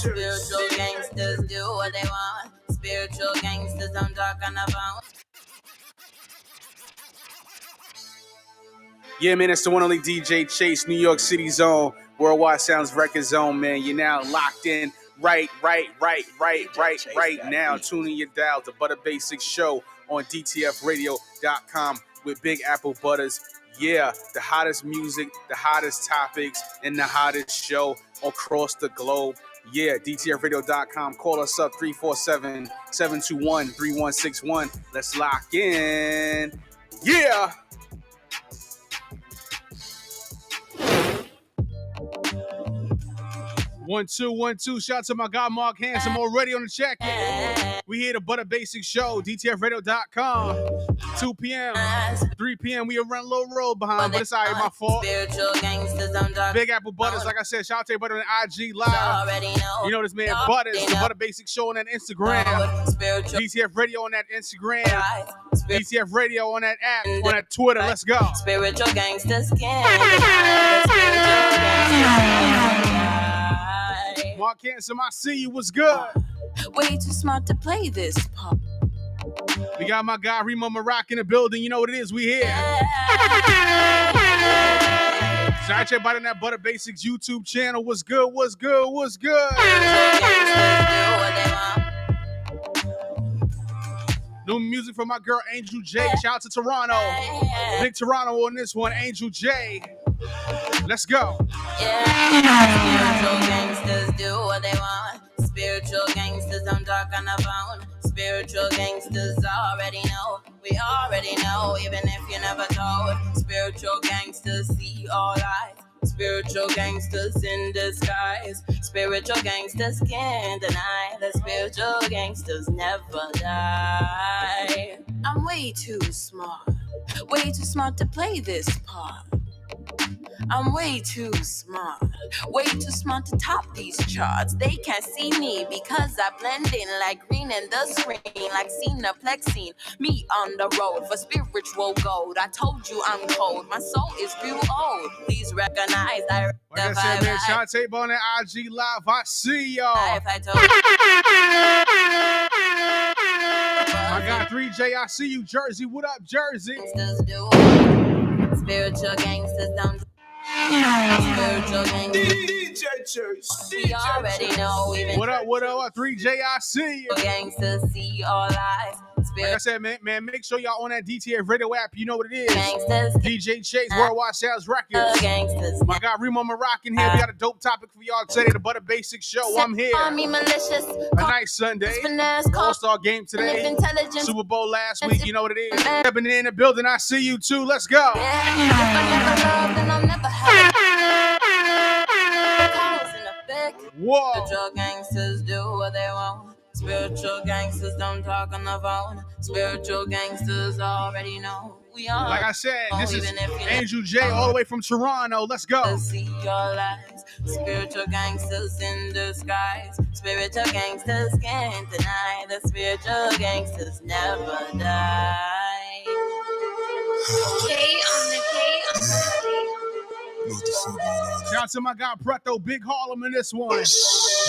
Spiritual gangsters do what they want. Spiritual gangsters don't talk on the phone. Yeah, man, it's the one only DJ Chase, New York City Zone, Worldwide Sounds Record Zone, man. You're now locked in right now. Tuning your dial to Butter Basics Show on DTFradio.com with Big Apple Butters. Yeah, the hottest music, the hottest topics, and the hottest show across the globe. Yeah, DTFradio.com. Call us up 347-721-3161. Let's lock in. Yeah. 1 2 1 2. Shout out to my guy Mark Handsome already on the check. We here to Butter Basic Show, DTFradio.com. 2 p.m., 3 p.m. We run a little road behind, but it's all right, my fault. Big Apple Butters, like I said, shout out to everybody on IG Live. You know this man Butters, the Butter Basic Show on that Instagram. DTF Radio on that Instagram. DTF Radio on that app, on that Twitter. Let's go. Spiritual gangsters Mark Handsome, I see you. What's good? Way too smart to play this part. We got my guy Remo Maroc in the building. You know what it is. We here. Shout out to everybody on that Butter Basics YouTube channel. What's good? What's good? What's good? New music from my girl Angel J. Shout out to Toronto. Big Toronto on this one. Angel J. Let's go. Spiritual gangsters do what they want. Spiritual gangsters don't talk on the phone. Spiritual gangsters already know. We already know, even if you never told. Spiritual gangsters see all lies. Spiritual gangsters in disguise. Spiritual gangsters can't deny that spiritual gangsters never die. I'm way too smart to play this part. I'm way too smart to top these charts. They can't see me because I blend in like green in the screen, like Cineplexine. Me on the road for spiritual gold. I told you I'm cold. My soul is real old. Please recognize I like I said, man, shout out to on that IG Live. I see y'all. I got 3J. I see you, Jersey. What up, Jersey? Spiritual gangsters don't. Spiritual gangsters. DJ Church. We already know. Even what up? 3J. I see you. Gangsters see all lies. Like I said, man, make sure y'all on that DTF Radio app. You know what it is. Gangsters. DJ Chase, Worldwide Sales Records. Gangsters. My guy Remo Maroc in here. We got a dope topic for y'all today. The Butter Basic Show. I'm here. A nice Sunday. All-Star game today. Super Bowl last week. You know what it is. Stepping in the building. I see you too. Let's go. If I never loved, then I'll never have. Whoa. Spiritual gangsters do what they want. Spiritual gangsters don't talk on the phone. Spiritual gangsters already know. We are. Like I said, this is Angel J all the way from Toronto. Let's go. See your lies. Spiritual gangsters in disguise. Spiritual gangsters can't deny that spiritual gangsters never die. Shout out to my guy Preto, Big Harlem in this one.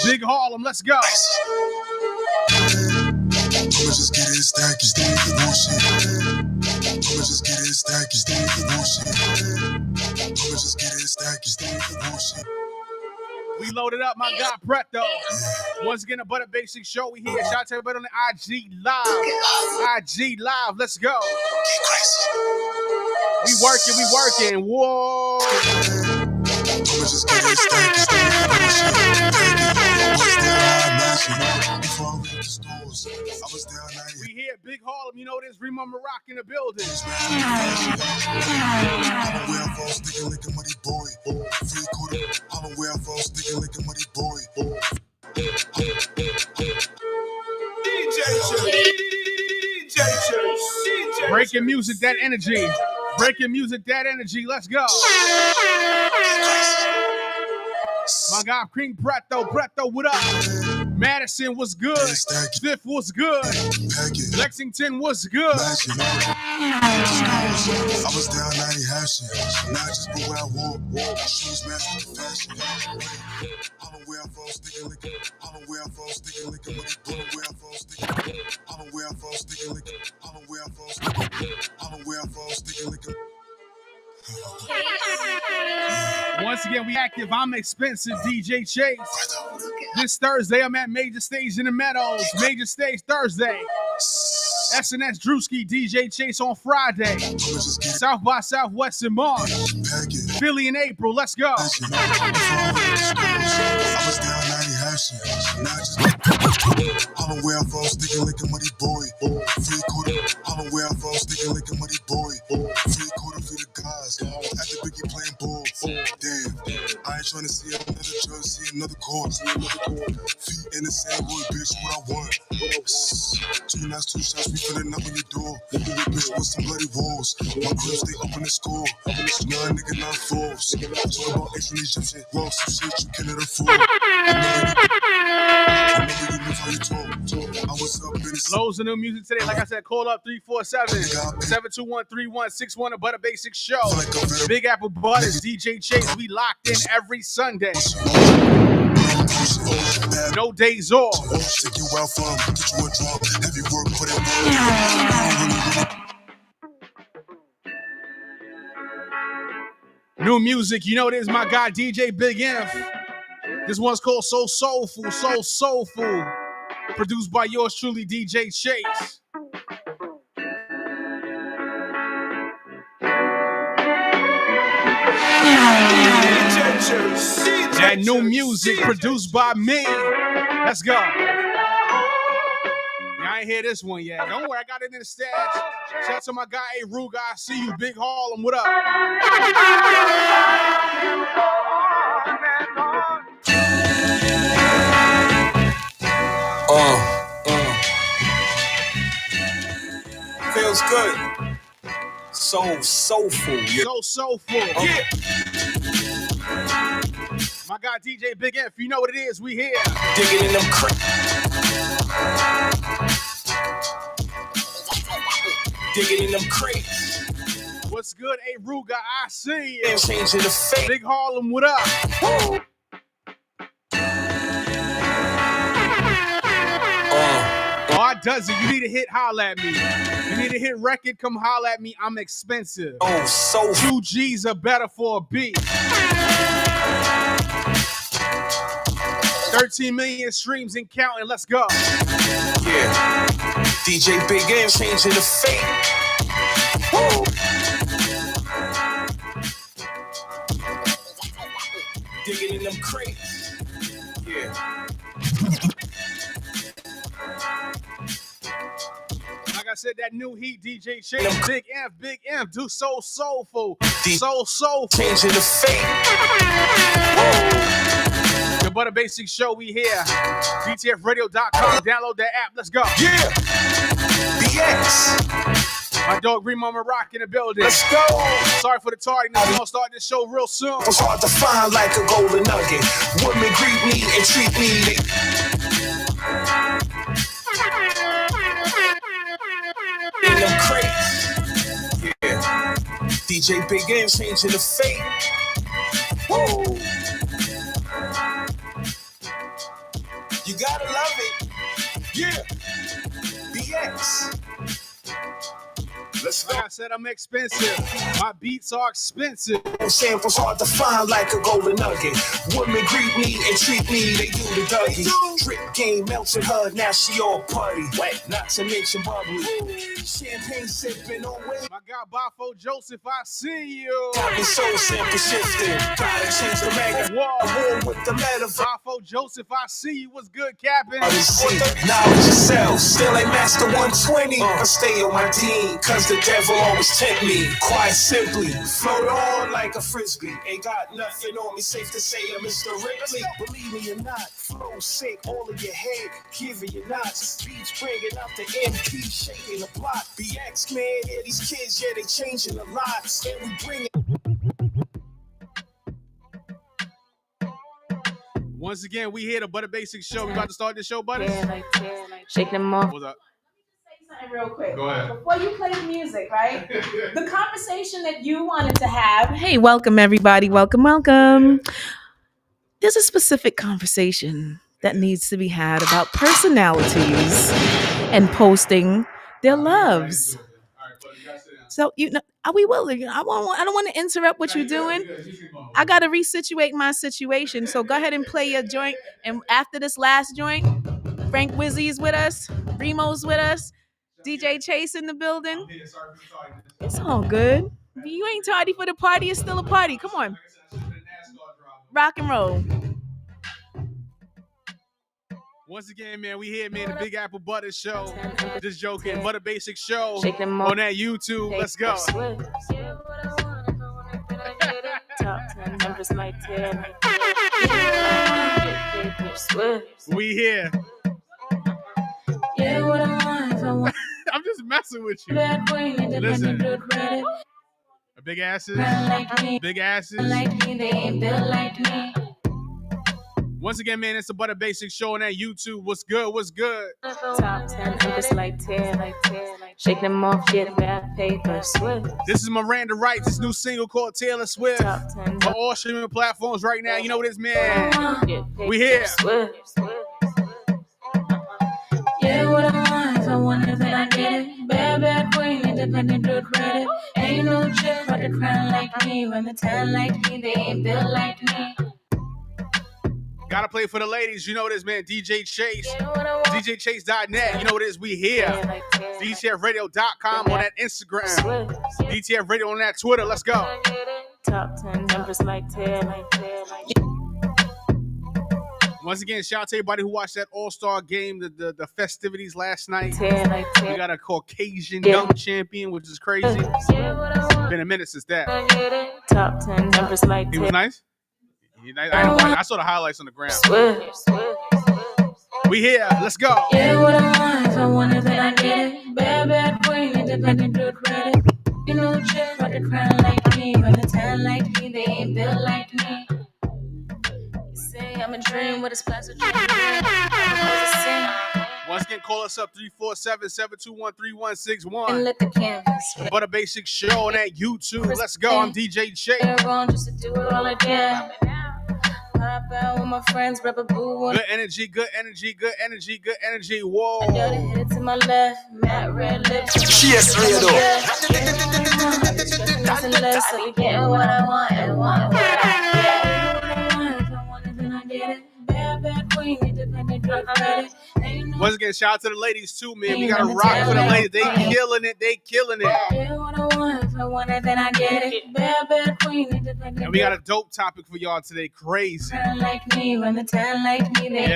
Big Harlem, let's go. Just get it stack, it's doing the bullshit. Just get it stack, it's doing the bullshit. Just get it stack, it's doing the bullshit. We loaded up my guy Preto. Once again, a Butter Basic Show. We here. Shout out to everybody on the IG Live. IG Live, let's go. We working. Whoa. Just get it stack, it's doing the bullshit. We here, Big Harlem, you know this, Remo Maroc in the building. Breaking music, that energy. Let's go. My guy, King Preto, what up? Madison was good. Stiff was good. Lexington was good. I was down, I ain't action. Now I just go where I walk. Shoes match with the fashion. I don't wear false sticking liquor. I don't wear false sticking liquor. I don't wear false sticking liquor. I don't wear false sticking liquor. I don't wear false sticking liquor. I don't wear false sticking liquor. Once again, we active. I'm expensive, DJ Chase. This Thursday, I'm at Major Stage in the Meadows. Major Stage Thursday. SNS Drewski, DJ Chase on Friday. South by Southwest in March. Philly in April. Let's go. I was down 90 hashing. Now I just I don't wear false sticking liquor, money boy. Free quarter. I don't wear false sticking liquor, money boy. Free quarter for the guys. At the Biggie playing ball. Damn. I ain't trying to see another judge, see another court. Feet in the same wood, bitch, what I want. 2 knocks, 2 shots, we filling up on your door. Bitch with some bloody walls. My crew stay up in the score. Nah, nigga, not false. Talk about ancient Egyptian. Raw some shit you cannot afford. I know you move how you talk. I was up in the Loads of new music today. Like I said, call up 347-721-3161. A Butter Basic Show. Big Apple Butters, DJ Chase. We locked in every Sunday. No days off. Take you out from, get you a drop. Heavy work, put it New music, you know it is my guy DJ Big Inf. This one's called So Soulful, So Soulful. Produced by yours truly, DJ Chase. That new music produced by me. Let's go. I ain't hear this one yet. Don't worry, I got it in the stash. Shout out to my guy, A Ruga. I see you, Big Harlem. What up? Feels good. So soulful. Yeah. So soulful. Yeah. My guy, DJ Big F. You know what it is. We here. Digging in them crates. Digging in them crates. What's good, A Ruga? I see you. And changing the fate. Big Harlem, what up? Woo. Oh, it does it. You need to hit holla at me. You need to hit record, come holla at me. I'm expensive. Oh, so 2 G's are better for a beat. 13 million streams and counting. Let's go. yeah. DJ Big M changing the fate. Woo. Digging in them crates. Yeah. Like I said, that new heat, DJ Chase, Big M, do so soulful, so soulful. Changing the fate. The Butter Basic Show, we here. DTFradio.com, download that app, let's go. Yeah. BX. My dog Green Mama Rock in the building. Let's go. Sorry for the tardiness, we're gonna start this show real soon. It's hard to find like a golden nugget. Women greet me and treat me. In them crates. Yeah. DJ Big M changing the fate. Woo. You gotta love it. Yeah. BX. Let's go. Like I said, I'm expensive. My beats are expensive. Samples hard to find like a golden nugget. Women greet me and treat me, they do the Dougie. Drip game melted her, now she all putty. Wet, not to mention bubbly. Champagne sipping on way. My guy Bafo Joseph, I see you. Got me so simple shifting. Gotta change the magazine. War with the metaphor. Bafo Joseph, I see you. What's good, Captain? Knowledge yourself, still ain't master 120. But stay on my team, cause the devil always tempt me. Quite simply, float on like a frisbee. Ain't got nothing on me, safe to say I'm Mr. Ripley. Believe me or not, flow sick, all of your head, giving you knots. Beats bringing out the MP, shaking the block. BX, man, yeah, these kids, yeah, they changing a lot. And we bring it. Once again, we here, the Butter Basic Show. We about to start this show, Butter. Shake them off. What's up? real quick. Go ahead. Before you play the music, right? The conversation that you wanted to have. Hey, welcome everybody. Welcome. There's a specific conversation that needs to be had about personalities and posting their loves. So we will. I don't want to interrupt what you're doing. I got to resituate my situation. So go ahead and play your joint. And after this last joint, Frank Wizzy's with us, Remo's with us, DJ Chase in the building. It's all good. You ain't tardy for the party. It's still a party. Come on. Rock and roll. Once again, man, we here, man, the Big Apple Butter Show. Just joking. Butter Basic Show on that YouTube. Let's go. We here. I'm just messing with you. Listen. Big asses. Big asses. Once again, man, it's the Butter Basic Show on that YouTube. What's good? What's good? Top 10, just like 10. Shake them off, get bad paper, Swift. This is Miranda Wright. This new single called Taylor Swift. Top 10. On all streaming platforms right now. You know what it is, man. We here. Yeah, what I want, if I want it, then I get it. Bad queen, independent, good credit. Ain't no chick for the crown like me. When the town like me, they ain't built like me. Gotta play for the ladies. You know what it is, man. DJ Chase. DJChase.net. You know what it is. We here. DTFradio.com on that Instagram. DTF Radio on that Twitter. Let's go. Top 10 numbers like 10. Once again, shout out to everybody who watched that All-Star game, the festivities last night. 10. We got a Caucasian young champion, which is crazy. Been a minute since that. Top 10 numbers like 10. He was nice. I saw the highlights on the ground. We here. Let's go. Yeah, what I want, if I want it, then I get it. Bad queen, independent, good credit. You know, chick for the crown like me. When the town like me, they ain't built like me. You say I'm a dream with a splash of dream. Once again, call us up 347-721-3161. And let the canvas. Butter Basic Show on that YouTube. Let's go. I'm DJ Chase. Just to do it all again. Pop out with my friends, grab a boo. Good energy, good energy, good energy, good energy. Whoa. Dirty hit to my left, matte red lips. Cheers, Fredo. So you getting what I want and want what I get. What I want, if I want it, then I get it. Bad queen, independent, good credit. Once again, shout out to the ladies too, man. We gotta rock for the ladies. They killing it. They killing it. Yeah, what I want, if I want it, then I get it. Bad queen, independent. And we got a dope topic for y'all today. Crazy. Like me, when the town like me, they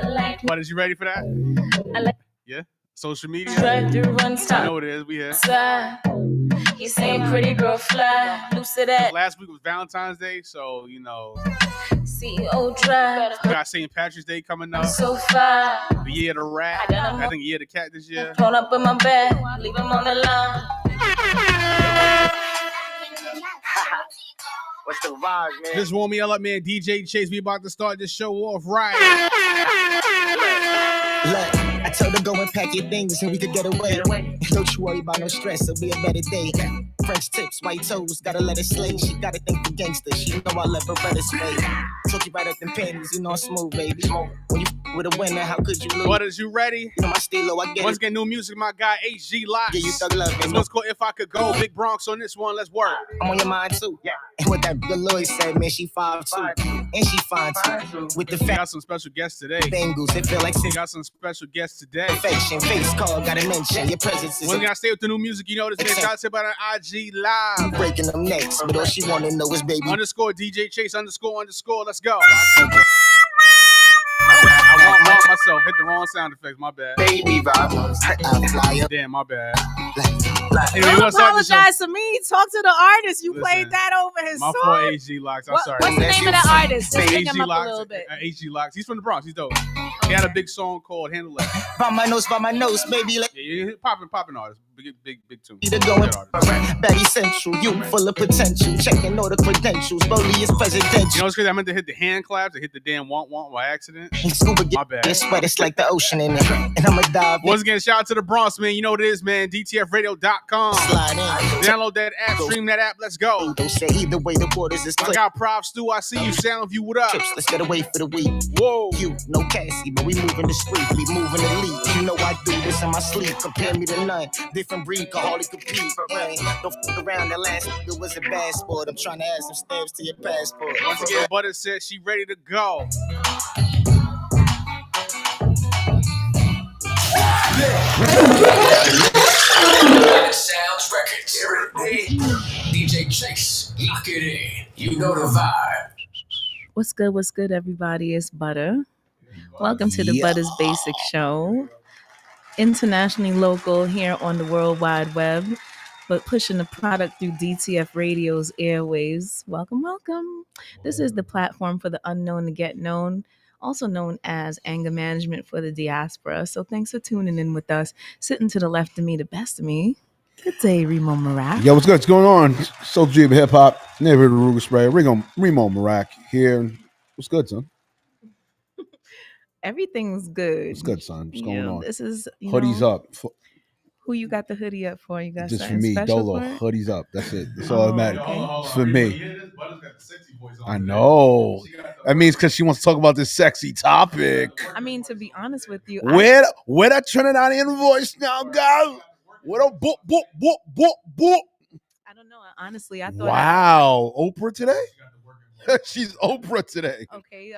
like me. But is you ready for that? I like Yeah. Social media. drive through, run, stop. You know what it is. We here. He saying pretty girl fly, loose of that. Last week was Valentine's Day, so you know. CEO drive. We got St. Patrick's Day coming up. So far. The year of the rat. I think year of the cat this year. Thrown up in my bed, leave him on the line. What's the vibe, man? Just warm me up, man. DJ Chase, we about to start this show off right. Look, I told her go and pack your things and we could get away. Don't you worry about no stress, it'll be a better day. French tips, white toes, gotta let it slay. She gotta think the gangster, she know I let Beretta sway. Took you right up them panties, you know I'm smooth, baby. When you with a winner, how could you lose? What is you ready? You know my stilo, I get Once it. again, new music, my guy HG Locks. Yeah, you thug love, This one's called If I Could Go. Big Bronx on this one. Let's work. I'm on your mind too. Yeah. And what that good Lloyd said, man, she 5'2", and she fine too. With the We fat got some special guests today. bangles, it feel like We got some special guests today. perfection. Face call, gotta mention your presence is Once again, I stay with the new music. You know this, man. Shout out to about an IG Live. breaking them necks, but all she wanna know is baby. _ DJ Chase _ Let's go. I want myself. Hit the wrong sound effects. My bad. Baby vibe, I fly up Damn, my bad. like Anyway, we're gonna start this show. Apologize to me. Talk to the artist. You Listen, played that over his My song. fault, HG Locks. I'm sorry. What's the name of that artist? Just pick him HG up a Locks. little bit. HG Locks. He's from the Bronx. He's dope. He had a big song called Handle It. by my nose, baby. Like Yeah, popping artist. big tune. Either going Betty Central, you full of potential. Checking all the credentials. Bowley is presidential. You know what's crazy? I meant to hit the hand claps. I hit the damn want by accident. Scuba My bad. get sweat, it's like the ocean in it. And I'ma dive in. Once again, shout out to the Bronx, man. You know what it is, man. DTFradio.com. Slide in. Download that app, stream that app. Let's go. Don't say either way, the waters is I clear. got Prov Stu. I see you. Soundview, what up? Trips, let's get away for the week. Whoa. You, no Cassie, but we moving the street. We moving the lead. You know I do this in my sleep. Compare me to none. Different breed, can hardly compete. Don't fuck around. The last nigga was a bad sport. I'm trying to add some stamps to your passport. Once again, Butter said she ready to go. Sounds Records. DJ Chase, lock it in. You know the vibe. What's good, everybody? It's Butter. Welcome to the Butter's Basic Show. Internationally local here on the World Wide Web, but pushing the product through DTF Radio's airwaves. Welcome. This is the platform for the unknown to get known, also known as anger management for the diaspora. So thanks for tuning in with us. Sitting to the left of me, the best of me. Good day, Remo Marak. Yo, what's good? What's going on? Soul G of hip hop, neighborhood Ruger Spray, Remo Marak here. What's good, son? Everything's good. What's good, son? What's going on? This is hoodies up. Who you got the hoodie up for? You got Just for something me, special Dolo. for it? Hoodies up. That's it. That's all that matters. Okay. It's for me. I know. That means because she wants to talk about this sexy topic. I mean, to be honest with you, Where that Trinidad invoice now, guys? What a book. I don't know. Honestly, I thought. Wow. Oprah today? She's Oprah today. Okay,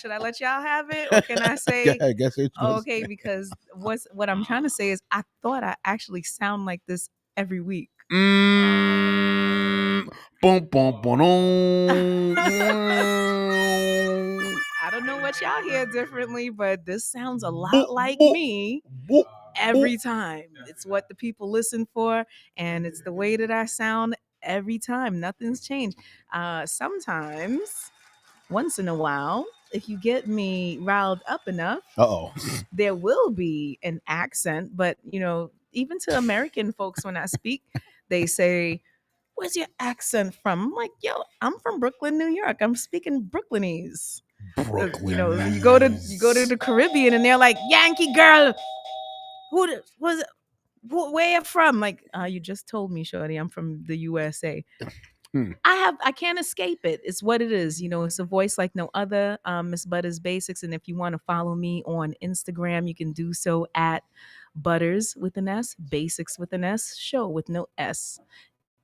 should I let y'all have it, or can I say? I guess it's Okay, because what I'm trying to say is, I thought I actually sound like this every week. Boom, boom, boom. I don't know what y'all hear differently, but this sounds a lot like me every time. It's what the people listen for, and it's the way that I sound every time. Nothing's changed. Sometimes, once in a while, if you get me riled up enough, there will be an accent. But even to American folks, when I speak, they say, "Where's your accent from?" I'm like, "Yo, I'm from Brooklyn, New York. I'm speaking Brooklynese." Brooklyn. You go to the Caribbean, and they're like, "Yankee girl, where you from?" Like, you just told me, shorty, I'm from the USA. I can't escape it. It's what it is. It's a voice like no other. Miss Butters Basics. And if you want to follow me on Instagram, you can do so at Butters with an S, Basics with an S, show with no S.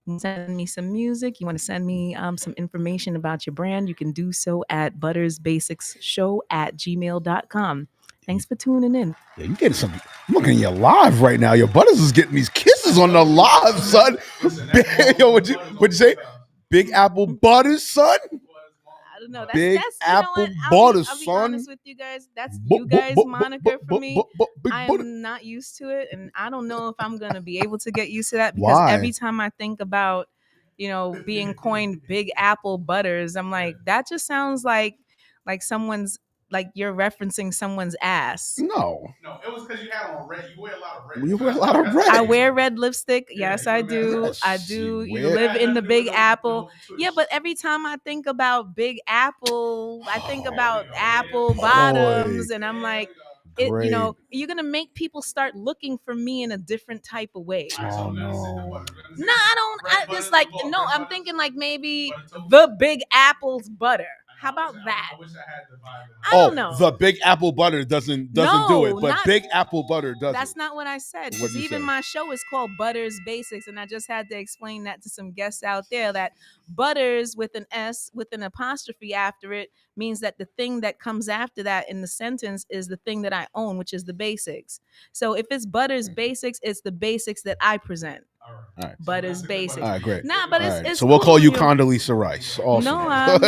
You send me some music. You want to send me some information about your brand, you can do so at buttersbasicsshow@gmail.com. Thanks for tuning in. Yeah, you getting something. I'm looking at you live right now. Your Butters is getting these kisses on the live, son. Yo, what'd you say? Big Apple Butters, son? I don't know. Big that's Apple Butters, I'll be son. honest with you guys. That's you guys' moniker for me. I am not used to it, and I don't know if I'm going to be able to get used to that, because every time I think about, being coined Big Apple Butters, I'm like, that just sounds like someone's, like you're referencing someone's ass. No, it was because you had on red. You wear a lot of red. You wear a lot of red. I wear red lipstick. Yes, I do. Yes, I do. you You live in the Big Apple. Yeah, but every time I think about Big Apple, I think about apple bottoms, and I'm like, you're gonna make people start looking for me in a different type of way. Oh no. No, I'm thinking like maybe the Big Apple's butter. How about that? I wish I had the vibe. I don't know. The Big Apple Butter doesn't do it, but Big Apple Butter does. That's not what I said. Because even my show is called Butters Basics, and I just had to explain that to some guests out there, that Butters with an S with an apostrophe after it means that the thing that comes after that in the sentence is the thing that I own, which is the basics. So if it's Butters Basics, it's the basics that I present. All right. Butters Basics. All right, great. Nah, but it's so we'll call you cool. Condoleezza Rice. Awesome. No, I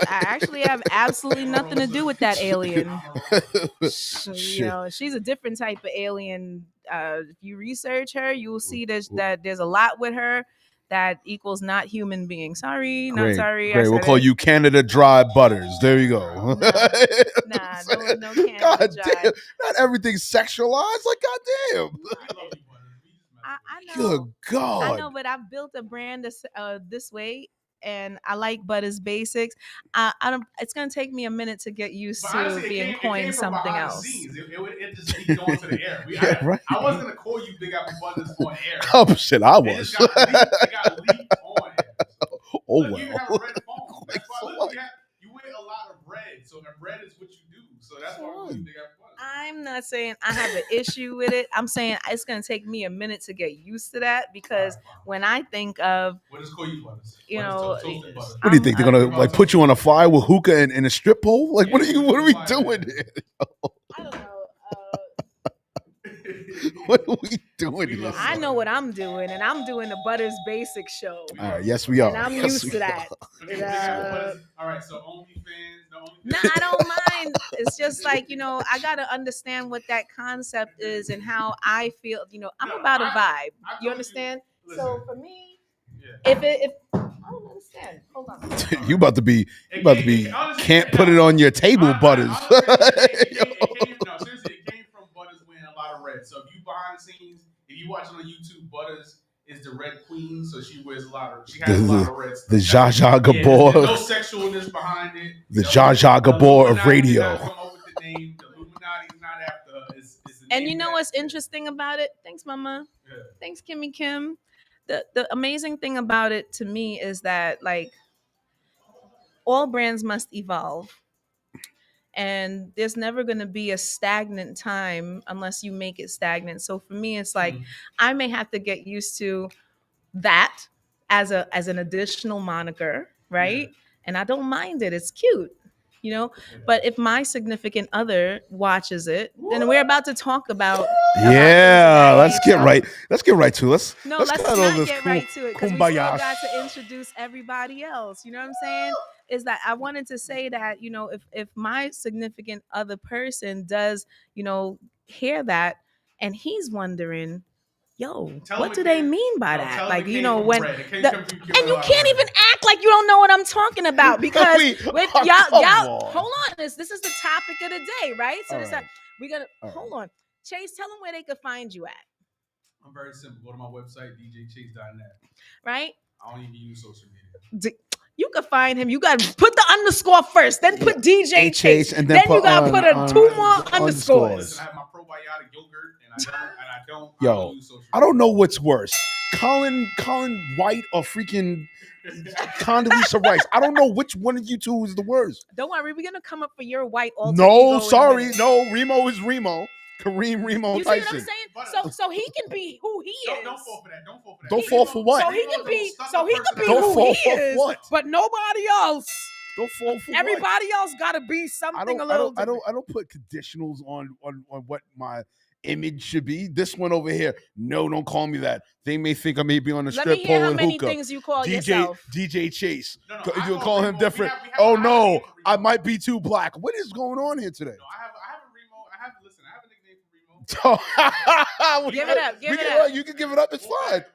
actually have absolutely nothing to do with that alien. She's a different type of alien. If you research her, you will see that there's a lot with her that equals not human being. Sorry, not sorry. Great. We'll call you Canada Dry Butters. There you go. No Canada God Dry. damn. Not everything's sexualized. Like, goddamn. I know. Good God. I know, but I've built a brand this way, and I like Butters Basics. I don't. It's gonna take me a minute to get used But to honestly, it being came coined from something behind else. the scenes. It just be going to the air. Yeah, right. I wasn't gonna call you Big Apple Butters on air. Oh shit, I It was. just got leaked on air. Oh Look, you even have a well. red phone. That's why So look, what? you wear a lot of red. So and red is what you do. So that's why I call you Big Apple Butters. I'm not saying I have an issue with it. I'm saying it's gonna take me a minute to get used to that because when I think of, What is call you Butters? you What is know, toasted butter? What do you think? They're gonna like put you on a fire with hookah and a strip pole? Like what are we doing here? I don't know. What are we doing here? I know what I'm doing, and I'm doing the Butters Basic show. All right, yes we are. And I'm Yes, used we to that. Okay, Big Apple Butters. All right, so OnlyFans, no OnlyFans. No, I don't mind. It's just like, I got to understand what that concept is and how I feel. I'm about a vibe. You understand? So for me, if I don't understand. Hold on. You about to be can't put it on your table, Butters. No, seriously, it came from Butters wearing a lot of red. So if you behind the scenes, if you watching on YouTube, Butters is the red queen, so she wears a lot of. She has a lot of red stuff. The Zsa Zsa Gabor. There's no sexualness behind it. The Zsa Zsa Gabor of Illuminati did radio. not come up with the name. The Illuminati's not after her. It's the And name you know that- what's interesting about it? Thanks, Mama. Yeah. Thanks, Kimmy Kim. The amazing thing about it to me is that like all brands must evolve. And there's never going to be a stagnant time unless you make it stagnant. So for me, it's like I may have to get used to that as an additional moniker, right? And I don't mind it. It's cute, But if my significant other watches it, then we're about to talk about. Yeah, let's get right. Let's get right to it. Let's not cut all this get right to it because we still kumbaya. got to introduce everybody else. You know what I'm saying? Is that I wanted to say that, if my significant other person does, hear that and he's wondering, what do they mean by that? Like, when and you can't even act like you don't know what I'm talking about because with y'all hold on, this is the topic of the day, right? So this we're gonna hold on. Chase, tell them where they could find you at. I'm very simple. Go to my website, djchase.net. Right? I don't even use social media. You can find him. You got to put the underscore first, then put DJ Chase, and then you got to put two more underscores. Listen, I have my probiotic yogurt, and I don't use social media. I don't know what's worse, Colin White or freaking Condoleezza Rice. I don't know which one of you two is the worst. Don't worry, we're gonna come up for your white alter No, ego sorry, no. Remo is Remo. Kareem Remo you Tyson. See what I'm saying? So he can be who he is. Don't fall for that. Don't fall for that. Don't fall for what? So he can be. Don't who fall he for is. what? But nobody else. Don't fall for Everybody else got to be something a little. I don't put conditionals on what my image should be. This one over here. No, don't call me that. They may think I may be on the strip pole and many hookah. things you call yourself. DJ Chase. No, You'll call him Remo. different. We have No, I might be too black. What is going on here today? No, I have a Remo. I have a nickname for Remo. Give it up. Give it up. You can give it up. It's fine.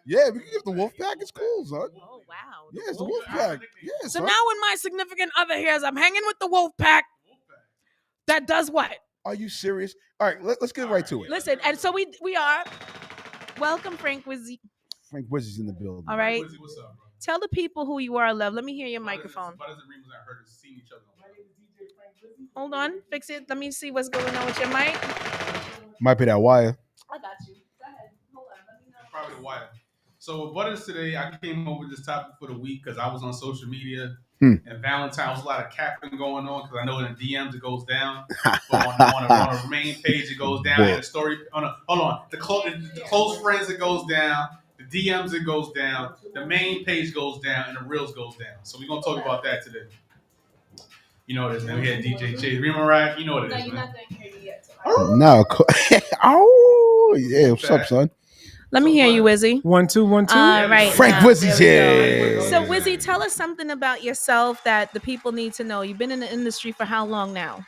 Yeah, we can give the Wolfpack. It's cool, son. Oh wow. Yeah, it's the Wolfpack. Yeah. So son. now when my significant other hears I'm hanging with the Wolfpack, that does what? Are you serious? All right, let's get right to it. Listen, and so we are. Welcome, Frank Wizzy. Frank Wizzy's in the building. All right. Wizzy, what's up, bro? Tell the people who you are, love. Let me hear your microphone. Hold on, fix it. Let me see what's going on with your mic. Might be that wire. I got you. Go ahead. Hold on. Let me know. Probably the wire. So with Butters today, I came up with this topic for the week because I was on social media and Valentine's was a lot of capping going on because I know in the DMs it goes down, but on a main page it goes down. And the story the close friends it goes down, the DMs it goes down, the main page goes down, and the reels goes down. So we're gonna talk about that today. You know what it is, man. We had DJ Chase, Remo Rack. You know what it is, you're man. not going to hear me yet. No. Oh, yeah. What's up, son? Let me hear you, Wizzy. 1 2 1 2. Right. Frank Wizzy's here. So, Wizzy, tell us something about yourself that the people need to know. You've been in the industry for how long now?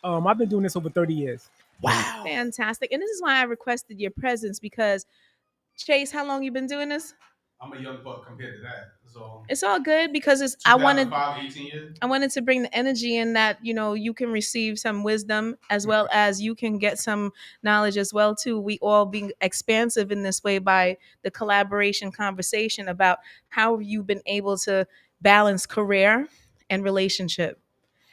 I've been doing this over 30 years. Wow. Fantastic. And this is why I requested your presence because, Chase, how long you been doing this? I'm a young buck compared to that. So It's all good because I wanted 18 years. I wanted to bring the energy in that, you can receive some wisdom as well as you can get some knowledge as well too. We all being expansive in this way by the collaboration conversation about how you've been able to balance career and relationship.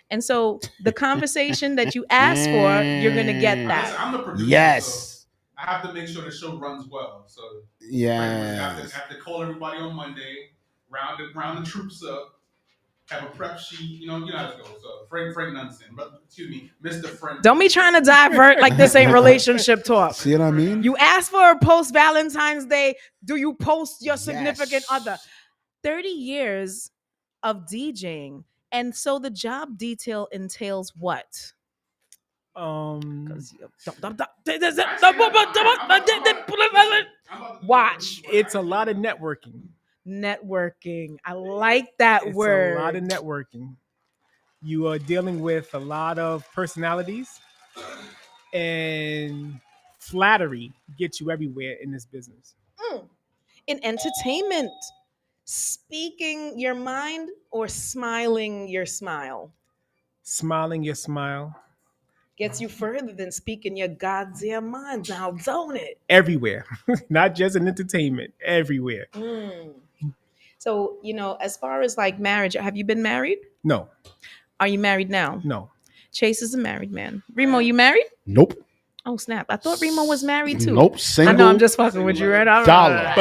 And so the conversation that you asked for, you're going to get Listen, that. I'm the producer, Yes. so I have to make sure the show runs well. So Yeah. I have to call everybody on Monday, round the troops up, have a prep sheet. You know how it goes. So Frank Nunson, excuse me, Mr. Frank. Don't be trying to divert like this ain't relationship talk. See what I mean? You asked for a post Valentine's Day. Do you post your significant other? 30 years of DJing. And so the job detail entails what? Watch. It's a lot of networking. Networking. I like that word. It's a lot of networking. You are dealing with a lot of personalities, and flattery gets you everywhere in this business. In entertainment, speaking your mind or smiling your smile? Smiling your smile. Gets you further than speaking your goddamn mind. Now, don't it? Everywhere. Not just in entertainment. Everywhere. So, as far as like marriage, have you been married? No. Are you married now? No. Chase is a married man. Remo, you married? Nope. Oh, snap. I thought Remo was married too. Nope. Single. I know, I'm just fucking with you, right? Dollar.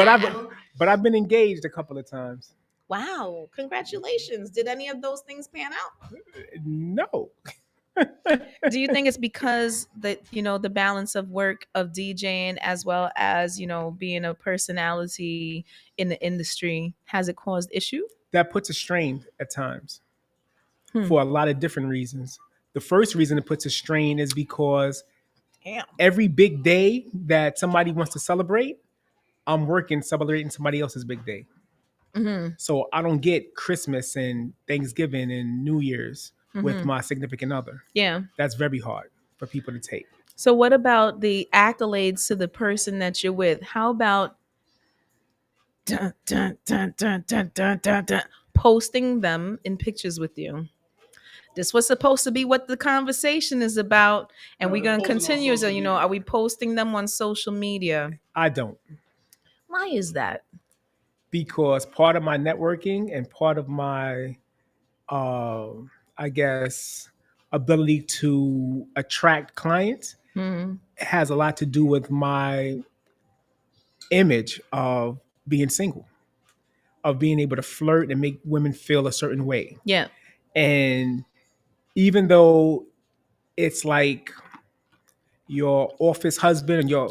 But I've been engaged a couple of times. Wow. Congratulations. Did any of those things pan out? No. Do you think it's because the balance of work of DJing as well as, being a personality in the industry, has it caused issue? That puts a strain at times for a lot of different reasons. The first reason it puts a strain is because every big day that somebody wants to celebrate, I'm working celebrating somebody else's big day. So I don't get Christmas and Thanksgiving and New Year's with my significant other. Yeah. That's very hard for people to take. So what about the accolades to the person that you're with? How about posting them in pictures with you? This was supposed to be what the conversation is about, and we're going to continue. So, are we posting them on social media? I don't. Why is that? Because part of my networking and part of my, I guess, ability to attract clients has a lot to do with my image of being single, of being able to flirt and make women feel a certain way. Yeah. And even though it's like your office husband and your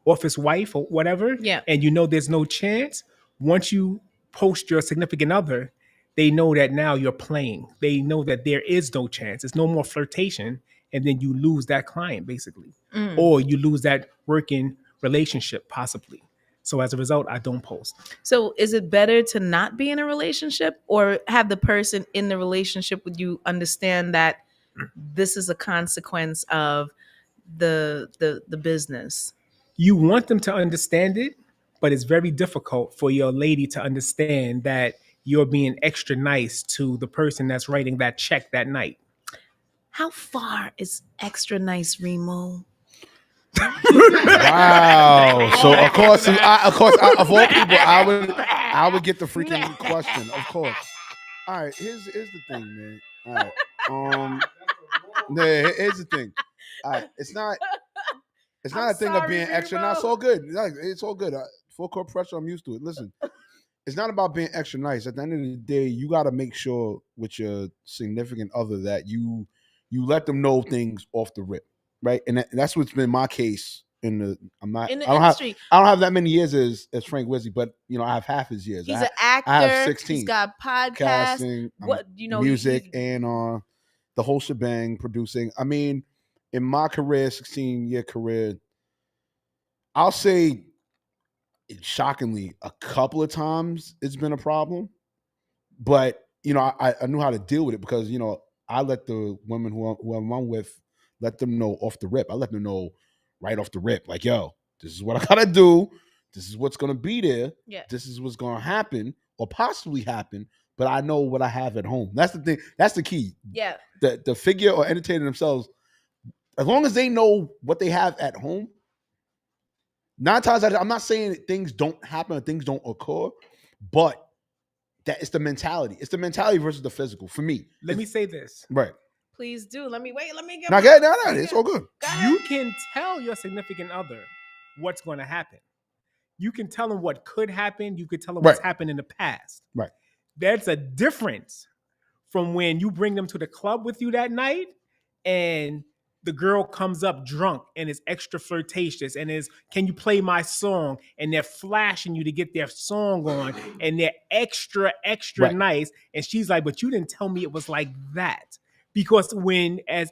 office wife or whatever, and there's no chance, once you post your significant other, they know that now you're playing. They know that there is no chance. It's no more flirtation, and then you lose that client basically, or you lose that working relationship possibly. So as a result, I don't post. So is it better to not be in a relationship or have the person in the relationship with you understand that this is a consequence of the business? You want them to understand it, but it's very difficult for your lady to understand that you're being extra nice to the person that's writing that check that night. How far is extra nice, Remo? Wow. So of course, of all people, I would get the freaking question. Of course. All right. Here's the thing, man. All right. Here's the thing. All right. It's not a thing of being extra. No, it's all good. It's all good. Full court pressure. I'm used to it. Listen, it's not about being extra nice. At the end of the day, you got to make sure with your significant other that you let them know things off the rip. Right, and that's what's been my case in the industry. I don't have that many years as Frank Wizzy, but I have half his years. He's an actor. I have 16. He's got podcasts, casting, music, and the whole shebang, producing. I mean, in my career, 16-year career, I'll say, shockingly, a couple of times it's been a problem, but I knew how to deal with it because I let the women who I'm with. Let them know off the rip. I let them know right off the rip, like, yo, this is what I gotta do. This is what's going to be there. Yeah. This is what's going to happen or possibly happen. But I know what I have at home. That's the thing. That's the key. Yeah. The figure or entertainer themselves, as long as they know what they have at home, 9 times out of 10, I'm not saying that things don't happen or things don't occur, but that it's the mentality. It's the mentality versus the physical. For me, Let me say this. right. Please do. Let me get. Now, get no, it's all good. You can tell your significant other what's going to happen. You can tell them what could happen. You could tell them what's happened in the past. Right. That's a difference from when you bring them to the club with you that night and the girl comes up drunk and is extra flirtatious and is, can you play my song? And they're flashing you to get their song on and they're extra nice. And she's like, but you didn't tell me it was like that. Because when, as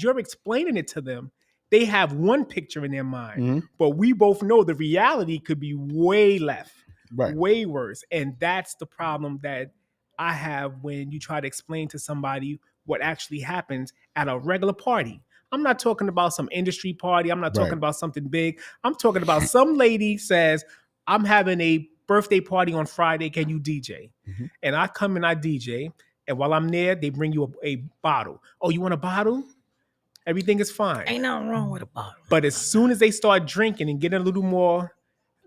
you're explaining it to them, they have one picture in their mind, but we both know the reality could be way left, way worse. And that's the problem that I have when you try to explain to somebody what actually happens at a regular party. I'm not talking about some industry party. I'm not talking about something big. I'm talking about some lady says, I'm having a birthday party on Friday. Can you DJ? And I come and I DJ. And while I'm there, they bring you a bottle. Oh, you want a bottle? Everything is fine. Ain't nothing wrong with a bottle. But as soon as they start drinking and getting a little more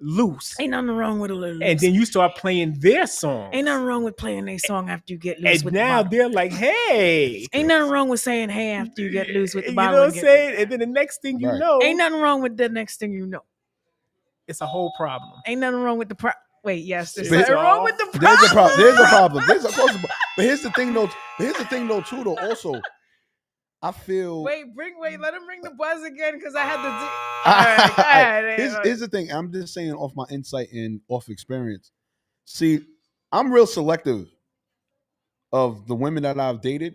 loose, ain't nothing wrong with a little loose. And then you start playing their song. Ain't nothing wrong with playing their song after you get loose and with now the bottle. They're like, hey. Ain't nothing wrong with saying hey after you get loose with the You bottle. know what I'm saying? And then the next thing you know. Ain't nothing wrong with the next thing you know. It's a whole problem. Ain't nothing wrong with the Wait, yes, there's nothing wrong with the problem. There's a problem. There's a problem. There's a problem. But here's the thing, though. Too, though. Also, I feel. Wait, let him ring the buzz again because I had to do. All right. Here's the thing. I'm just saying off my insight and off experience. See, I'm real selective of the women that I've dated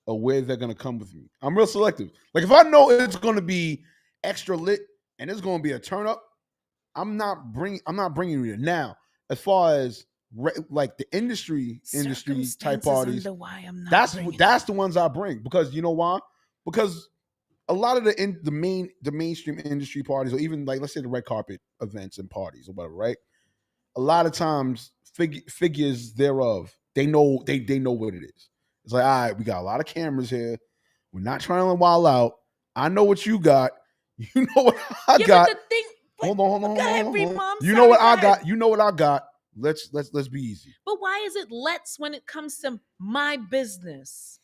or where they're gonna come with me. I'm real selective. Like if I know it's gonna be extra lit and it's gonna be a turn up, I'm not bringing you there. Now, as far as like the industry type parties, that's the ones I bring because you know why? Because a lot of the mainstream industry parties, or even like let's say the red carpet events and parties or whatever, right? A lot of times figures thereof, they know what it is. It's like, all right, we got a lot of cameras here. We're not trying to wild out. I know what you got. You know what I got. But the thing, hold on. You know what I got. You know what I got. Let's be easy. But why is it let's when it comes to my business?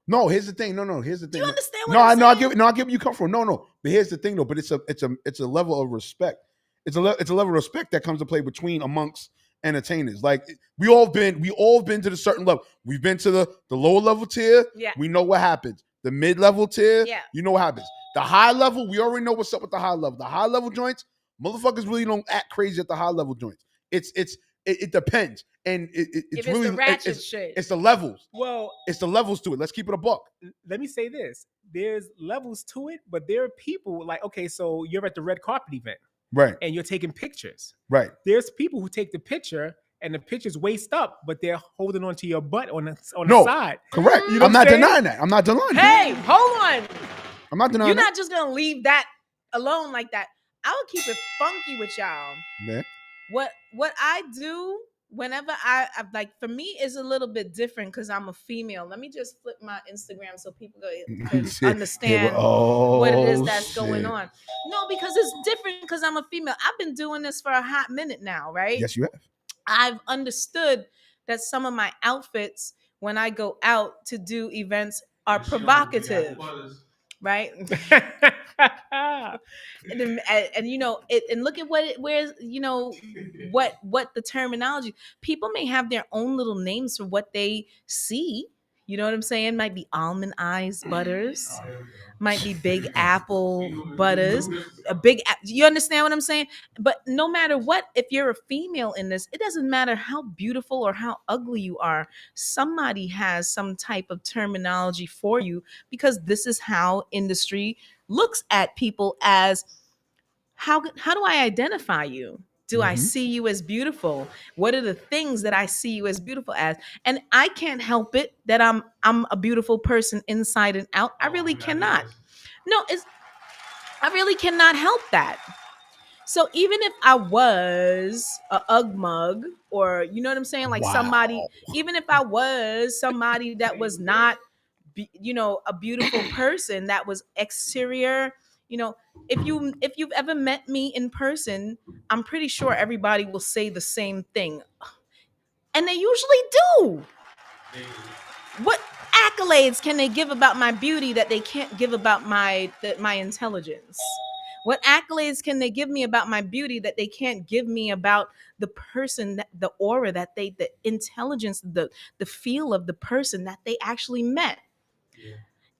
No, here's the thing. No, here's the thing. Do you understand what I'm saying? I get where you come from. No. But here's the thing though. But it's a level of respect. It's a level of respect that comes to play amongst entertainers. Like we all been to the certain level. We've been to the lower level tier. Yeah. We know what happens. The mid-level tier, yeah. You know what happens. The high level, we already know what's up with the high level. The high level joints, motherfuckers really don't act crazy at the high level joints. It depends. And it's really the ratchet shit. It's the levels. Well, it's the levels to it. Let's keep it a buck. Let me say this. There's levels to it, but there are people like, okay, so you're at the red carpet event. Right. And you're taking pictures. Right. There's people who take the picture and the picture's waist up, but they're holding onto your butt on the side. Correct. You know I'm not denying that. I'm not denying that. Hey, hold on. I'm not denying You're that. not just going to leave that alone like that. I would keep it funky with y'all. Yeah. What I do whenever I like, for me, is a little bit different because I'm a female. Let me just flip my Instagram so people can understand what it is that's going on. No, because it's different because I'm a female. I've been doing this for a hot minute now, right? Yes, you have. I've understood that some of my outfits when I go out to do events are provocative, right? and you know it, and look at where's you know what the terminology. People may have their own little names for what they see. You know what I'm saying? Might be almond eyes butters, might be big apple butters, you understand what I'm saying? But no matter what, if you're a female in this, it doesn't matter how beautiful or how ugly you are. Somebody has some type of terminology for you because this is how industry looks at people as how do I identify you? Do I see you as beautiful? What are the things that I see you as beautiful as? And I can't help it that I'm a beautiful person inside and out. I really cannot. No, I really cannot help that. So even if I was a Ugg mug, or you know what I'm saying, like somebody, even if I was somebody that was not, a beautiful person, that was exterior, if you've ever met me in person, I'm pretty sure everybody will say the same thing, and they usually do. What accolades can they give about my beauty that they can't give about my intelligence? What accolades can they give me about my beauty that they can't give me about the person, the aura that the intelligence, the feel of the person that they actually met? Yeah.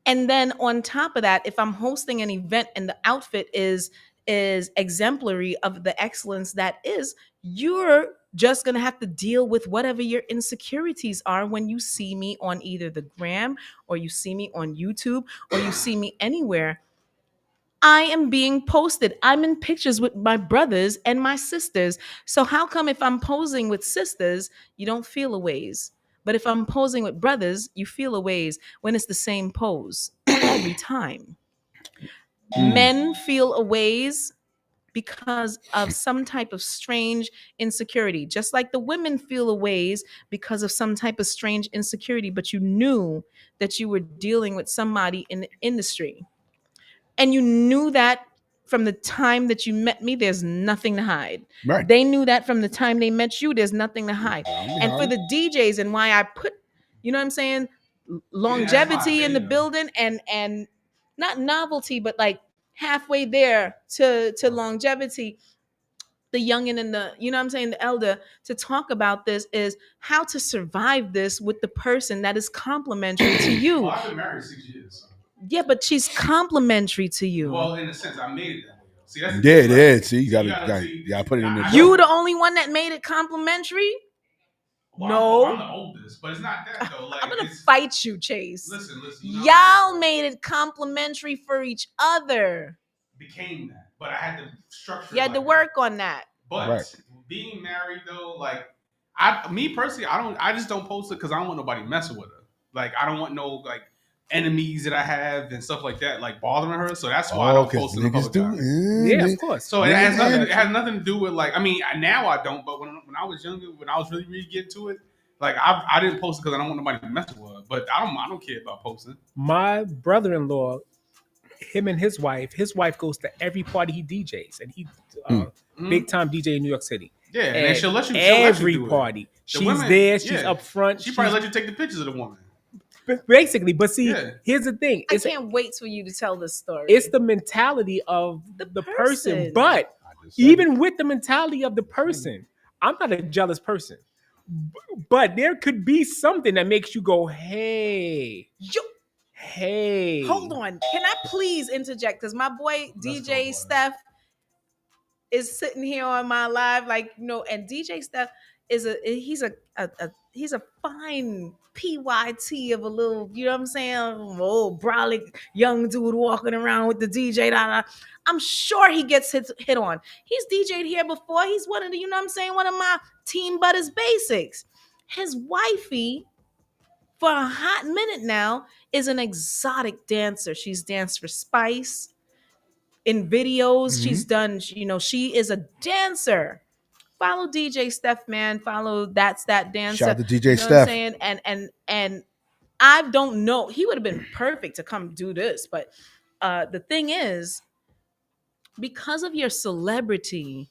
And then on top of that, if I'm hosting an event and the outfit is exemplary of the excellence that is, you're just going to have to deal with whatever your insecurities are when you see me on either the gram, or you see me on YouTube, or you see me anywhere. I am being posted. I'm in pictures with my brothers and my sisters. So how come if I'm posing with sisters, you don't feel a ways? But if I'm posing with brothers, you feel a ways when it's the same pose every time. Men feel a ways because of some type of strange insecurity, just like the women feel a ways because of some type of strange insecurity, but you knew that you were dealing with somebody in the industry. And you knew that from the time that you met me, there's nothing to hide. Right. They knew that from the time they met you, there's nothing to hide. And for the DJs, and why I put, you know what I'm saying, longevity in the building, and not novelty, but like halfway there to longevity, the youngin' and the, you know what I'm saying, the elder, to talk about this is how to survive this with the person that is complimentary to you. Well, I've been married 6 years. So. Yeah, but she's complimentary to you. Well, in a sense, I made it that way. See, that's it is. See, you gotta put it in there. You the only one that made it complimentary? Well, no. I'm the oldest, but it's not that though. Like, I'm gonna fight you, Chase. Listen. Y'all made it complimentary for each other. Became that, but I had to structure. You had to work on that. But being married though, like me personally, I just don't post it because I don't want nobody messing with her. Like I don't want no like enemies that I have and stuff like that, like bothering her. So that's why I don't post it in public. Yeah, of course. So it has nothing to do with like, I mean, now I don't, but when I was younger, when I was really getting to it, like I didn't post it because I don't want nobody to mess with her. But I don't care about posting. My brother-in-law, him and his wife goes to every party he DJs, and he big time DJ in New York City. Yeah, and she'll let you every do party. She's there. She's up front. She probably let you take the pictures of the woman. Basically, but see, here's the thing. I can't wait for you to tell this story. It's the mentality of the person. But even with the mentality of the person, I'm not a jealous person. But there could be something that makes you go, hey. Hey. Hold on. Can I please interject? Because my boy DJ Steph is sitting here on my live, like, and DJ Steph is he's a fine PYT of a little, you know what I'm saying, old brolic young dude walking around with the DJ. I'm sure he gets hit on. He's DJ'd here before. He's one of the, you know what I'm saying, one of my Team Butters basics. His wifey, for a hot minute now, is an exotic dancer. She's danced for Spice. In videos, she's done, she is a dancer. Follow DJ Steph, man. Follow That's That Dancer. Shout out to DJ Steph. What I'm saying? And I don't know. He would have been perfect to come do this. But the thing is, because of your celebrity,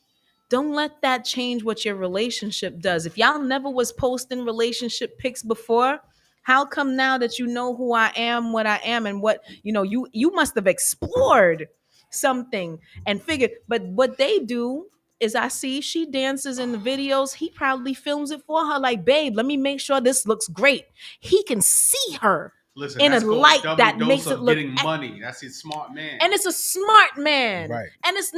don't let that change what your relationship does. If y'all never was posting relationship pics before, how come now that you know who I am, what I am, and what, you must have explored something and figured. But what they do is, I see she dances in the videos. He probably films it for her, like, babe, let me make sure this looks great. He can see her in a light that makes it look getting money. That's a smart man, and it's a smart man, right? And it's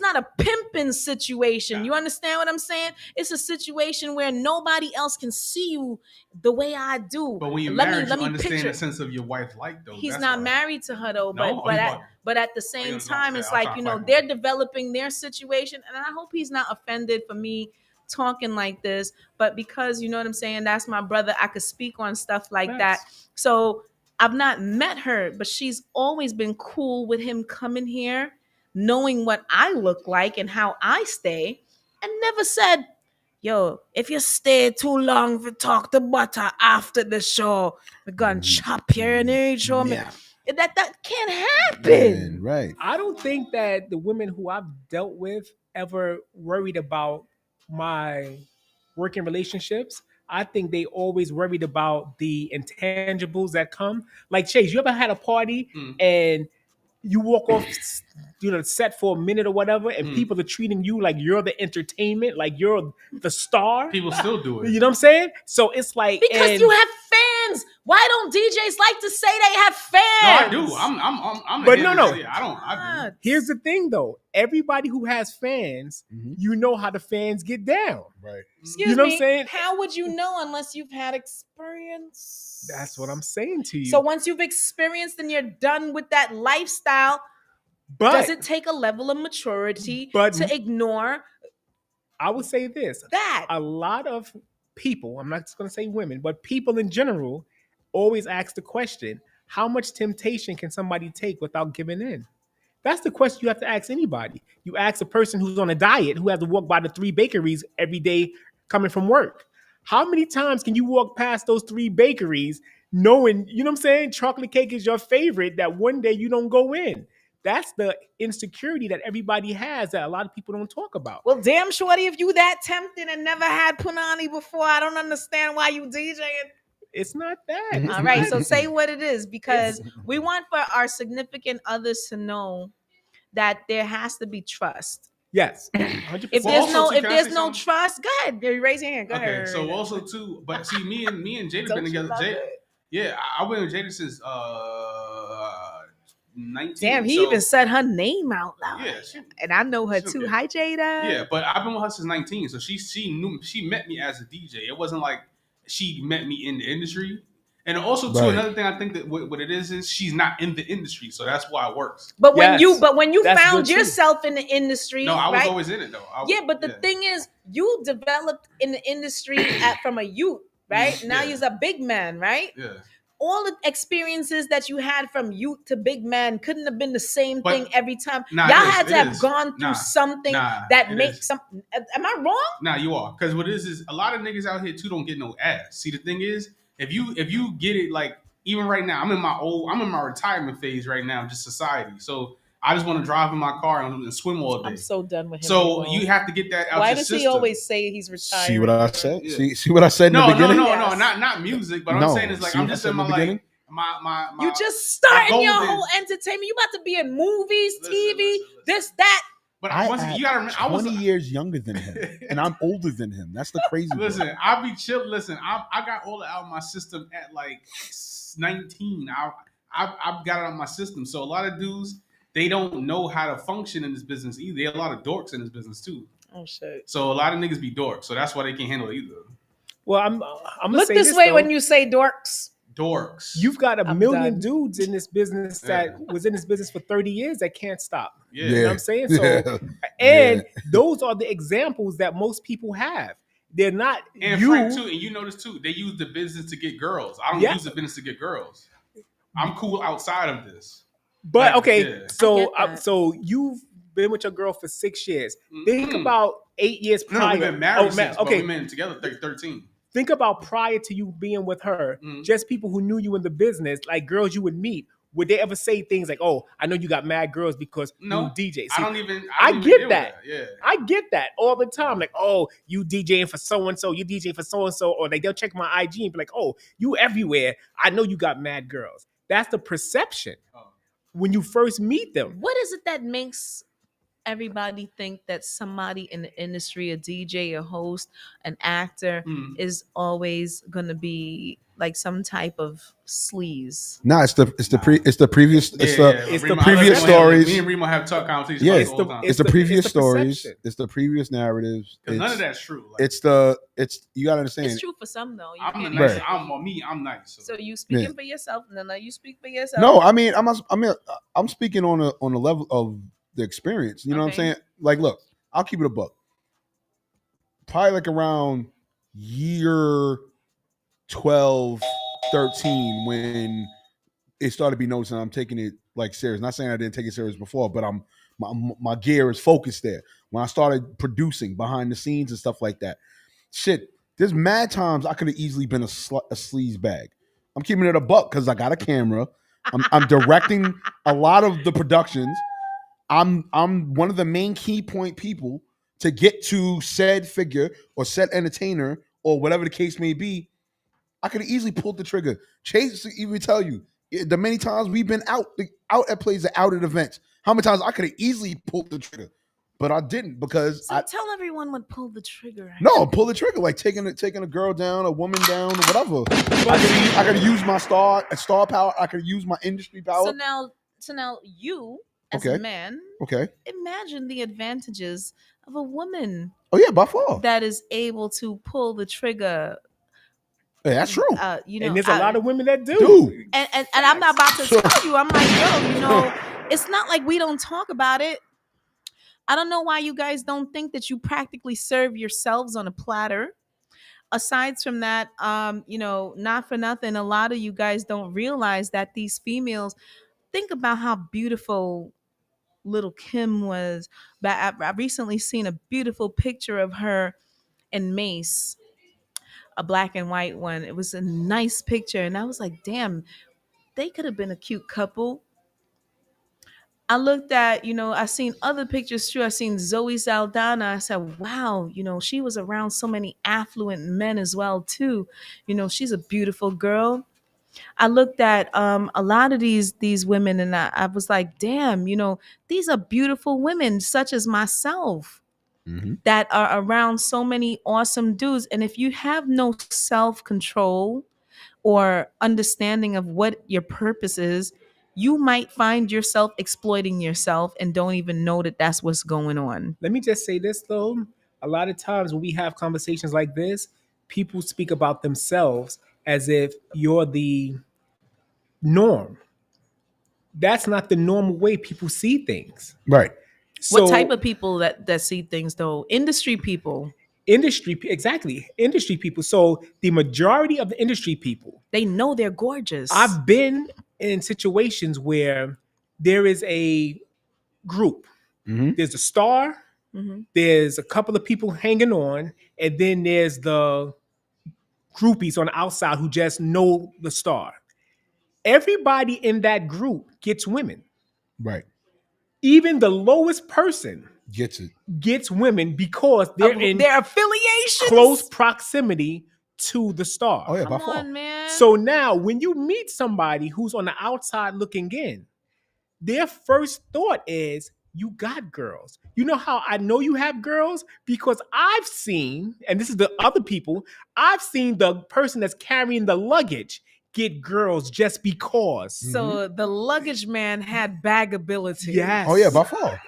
not a pimping situation. You understand what I'm saying? It's a situation where nobody else can see you the way I do. But when you're married, you understand the sense of your wife's life, though. He's not married to her, though. No, but at the same time, it's like, they're developing their situation. And I hope he's not offended for me talking like this. But because, you know what I'm saying, that's my brother, I could speak on stuff like that. So I've not met her, but she's always been cool with him coming here. knowing what I look like and how I stay, and never said, yo, if you stay too long for talk to Butter after the show, we're gonna chop your energy. Show me. Yeah. That can't happen. Right. I don't think that the women who I've dealt with ever worried about my working relationships. I think they always worried about the intangibles that come. Like Chase, you ever had a party and you walk off, set for a minute or whatever, and people are treating you like you're the entertainment, like you're the star. People still do it. You know what I'm saying? So it's like because you have fans. Why don't DJs like to say they have fans? No, I do. I'm But no. I do. Here's the thing, though. Everybody who has fans, you know how the fans get down. Right. Excuse You know me, what I'm saying? how would you know unless you've had experience? That's what I'm saying to you. So once you've experienced and you're done with that lifestyle, does it take a level of maturity to ignore? I would say this. That a lot of people, I'm not just going to say women, but people in general always ask the question, how much temptation can somebody take without giving in? That's the question you have to ask anybody. You ask a person who's on a diet, who has to walk by the 3 bakeries every day coming from work. How many times can you walk past those 3 bakeries knowing, you know what I'm saying, chocolate cake is your favorite, that one day you don't go in? That's the insecurity that everybody has that a lot of people don't talk about. Well, damn shorty, if you that tempted and never had punani before, I don't understand why you DJing. It's not that. All right, so say what it is, because we want for our significant others to know that there has to be trust. Yes. 100%. If there's no trust, go ahead. Raise your hand. Go ahead. Okay, so also too, but see, me and Jada been together. I've been with Jada since 19. Damn, he even said her name out loud. Yeah, and I know her too. Okay. Hi, Jada. Yeah, but I've been with her since 19, so she met me as a DJ. It wasn't like she met me in the industry. And also, too, another thing I think that what it is she's not in the industry, so that's why it works. But when you found yourself in the industry, no, I was always in it though. But the thing is, you developed in the industry from a youth, right? Now you're a big man, right? Yeah. All the experiences that you had from youth to big man couldn't have been the same thing every time. Y'all had to have gone through something that makes some. Am I wrong? Nah, you are. Because what it is a lot of niggas out here too don't get no ass. See, the thing is, if you get it, like even right now, I'm in my retirement phase right now, just society. So I just want to drive in my car and swim all day. I'm so done with him. So you have to get that out. Why your does system. he always say he's retired? See what I said? Yeah. See what I said in the beginning? No, not music. But I'm saying is like I'm just in my like my. You just starting your whole entertainment. You about to be in movies, TV, this, that. But you gotta remember, I was 20 years younger than him, and I'm older than him. That's the crazy. Listen, I'll be chill. Listen, I got all that out of my system at like 19. I've got it out of my system. So a lot of dudes, they don't know how to function in this business either. There are a lot of dorks in this business too. Oh shit! So a lot of niggas be dorks. So that's why they can't handle it either. Well, I'm look this way when you say dorks. Dorks. You've got a million dudes in this business that was in this business for 30 years that can't stop. Yeah. You know what I'm saying? So, and those are the examples that most people have. They're not and Frank too, and you notice too, they use the business to get girls. I don't use the business to get girls. I'm cool outside of this. But so you've been with your girl for 6 years. Think about 8 years prior. No, we've been married since, but we've been together 13. Think about prior to you being with her, just people who knew you in the business, like girls you would meet. Would they ever say things like, "Oh, I know you got mad girls because you DJ"? See, I don't even. I get that. Yeah, I get that all the time. Like, "Oh, you DJing for so and so, you DJ for so and so," or they'll check my IG and be like, "Oh, you everywhere. I know you got mad girls." That's the perception when you first meet them. What is it that makes everybody think that somebody in the industry, a DJ, a host, an actor, is always gonna be like some type of sleaze? No, it's the previous stories. Me and Remo have talk conversations. Yeah, it's the previous stories. It's the previous narratives. None of that's true. Like, it's you gotta understand. It's true for some though. I'm nice. I'm nice. So you speaking for yourself, and then you speak for yourself. No, I mean I'm speaking on a level of the experience. You know what I'm saying? Like, look, I'll keep it a buck. Probably like around year 12, 13, when it started to be noticed, and I'm taking it like serious. Not saying I didn't take it serious before, but I'm my gear is focused there. When I started producing behind the scenes and stuff like that, shit, there's mad times I could have easily been a sleaze bag. I'm keeping it a buck because I got a camera. I'm directing a lot of the productions. I'm one of the main key point people to get to said figure or said entertainer or whatever the case may be. I could have easily pulled the trigger. Chase even tell you the many times we've been out at plays and out at events. How many times I could have easily pulled the trigger, but I didn't because tell everyone what pull the trigger. No, pull the trigger like taking a girl down, a woman down, or whatever. I could use my star power. I could use my industry power. So now you as a man, imagine the advantages of a woman. Oh yeah, by far. That is able to pull the trigger. Yeah, that's true. And there's a lot of women that do. And I'm not about to tell you. I'm like, yo, it's not like we don't talk about it. I don't know why you guys don't think that you practically serve yourselves on a platter. Aside from that, not for nothing, a lot of you guys don't realize that these females, think about how beautiful little Kim was. But I recently seen a beautiful picture of her and Mace, a black and white one. It was a nice picture. And I was like, damn, they could have been a cute couple. I looked at, I seen other pictures too. I seen Zoe Saldana. I said, wow, she was around so many affluent men as well too. She's a beautiful girl. I looked at a lot of these women and I was like, damn, these are beautiful women such as myself that are around so many awesome dudes. And if you have no self-control or understanding of what your purpose is, you might find yourself exploiting yourself and don't even know that that's what's going on. Let me just say this, though. A lot of times when we have conversations like this, people speak about themselves as if you're the norm. That's not the normal way people see things. Right. So, what type of people that see things, though? Industry people. Exactly. Industry people. So the majority of the industry people, they know they're gorgeous. I've been in situations where there is a group. There's a star, there's a couple of people hanging on, and then there's the groupies on the outside who just know the star. Everybody in that group gets women. Right. Even the lowest person gets women because they're in their affiliations, close proximity to the star. Oh yeah, come on, man. So now when you meet somebody who's on the outside looking in, their first thought is, you got girls. You know how I know you have girls? Because I've seen, and this is the other people, I've seen the person that's carrying the luggage get girls just because. So the luggage man had bagability. Yes. Oh yeah, by far.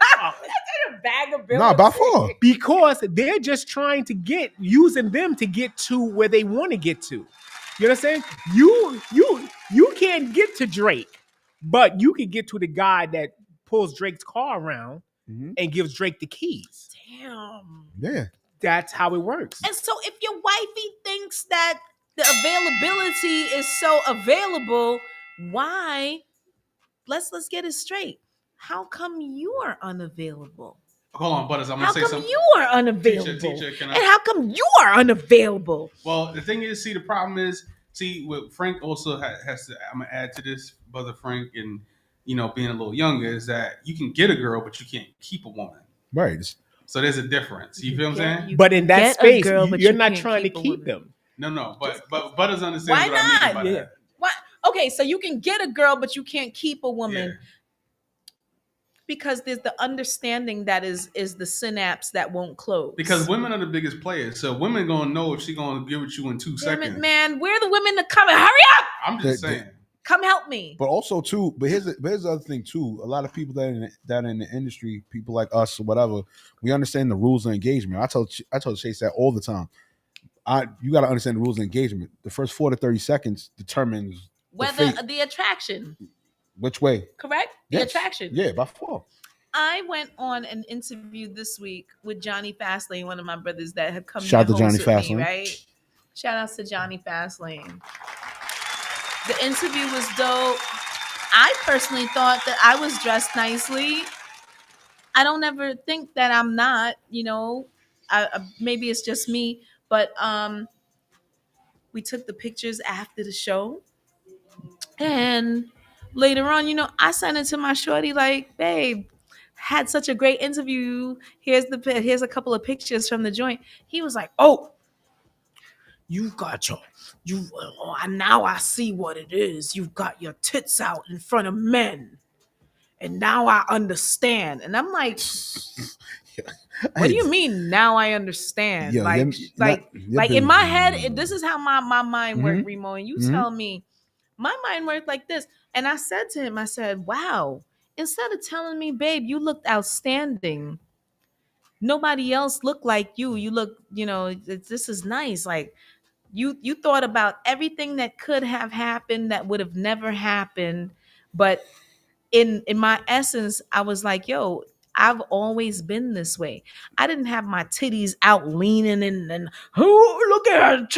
Bagability. Nah, by far. Because they're just trying to using them to get to where they want to get to. You know what I'm saying? You can't get to Drake, but you can get to the guy that pulls Drake's car around and gives Drake the keys. Damn. Yeah. That's how it works. And so if your wifey thinks that the availability is so available, why? Let's get it straight. How come you are unavailable? Hold on, Butters. I'm gonna say something. How come you are unavailable? Teacher, and how come you are unavailable? Well, the thing is, the problem is, what Frank also has to. I'm gonna add to this, brother Frank, and being a little younger, is that you can get a girl, but you can't keep a woman. Right. So there's a difference. You feel what I'm saying? But in that space, you're not trying to keep them. No. But Butters understands what I mean by that. Why? Okay, so you can get a girl, but you can't keep a woman. Yeah. Because there's the understanding that is the synapse that won't close. Because women are the biggest players, so women gonna know if she gonna give it you in 2 seconds. Man, where are the women to come and hurry up? I'm just saying. Come help me. But also too, here's the other thing too. A lot of people that are in the industry, people like us or whatever, we understand the rules of engagement. I told Chase that all the time. You got to understand the rules of engagement. The first 4 to 30 seconds determines whether the attraction. Which way? Correct? The attraction. Yeah, by far. I went on an interview this week with Johnny Fastlane, one of my brothers that have come Shout out to Johnny Fastlane, right? Shout out to Johnny Fastlane. The interview was dope. I personally thought that I was dressed nicely. I don't ever think that I'm not, maybe it's just me, but we took the pictures after the show, and later on, I sent it to my shorty like, babe, had such a great interview. Here's a couple of pictures from the joint. He was like, oh, now I see what it is. You've got your tits out in front of men. And now I understand. And I'm like, what do you mean now I understand? Yo, like you're in my head, this is how my mind worked, Remo. And you Mhm. tell me, my mind worked like this. And I said to him, I said, wow, instead of telling me, babe, you looked outstanding, nobody else looked like you. You look, this is nice. Like, you thought about everything that could have happened that would have never happened. But in my essence, I was like, yo, I've always been this way. I didn't have my titties out leaning and look at her.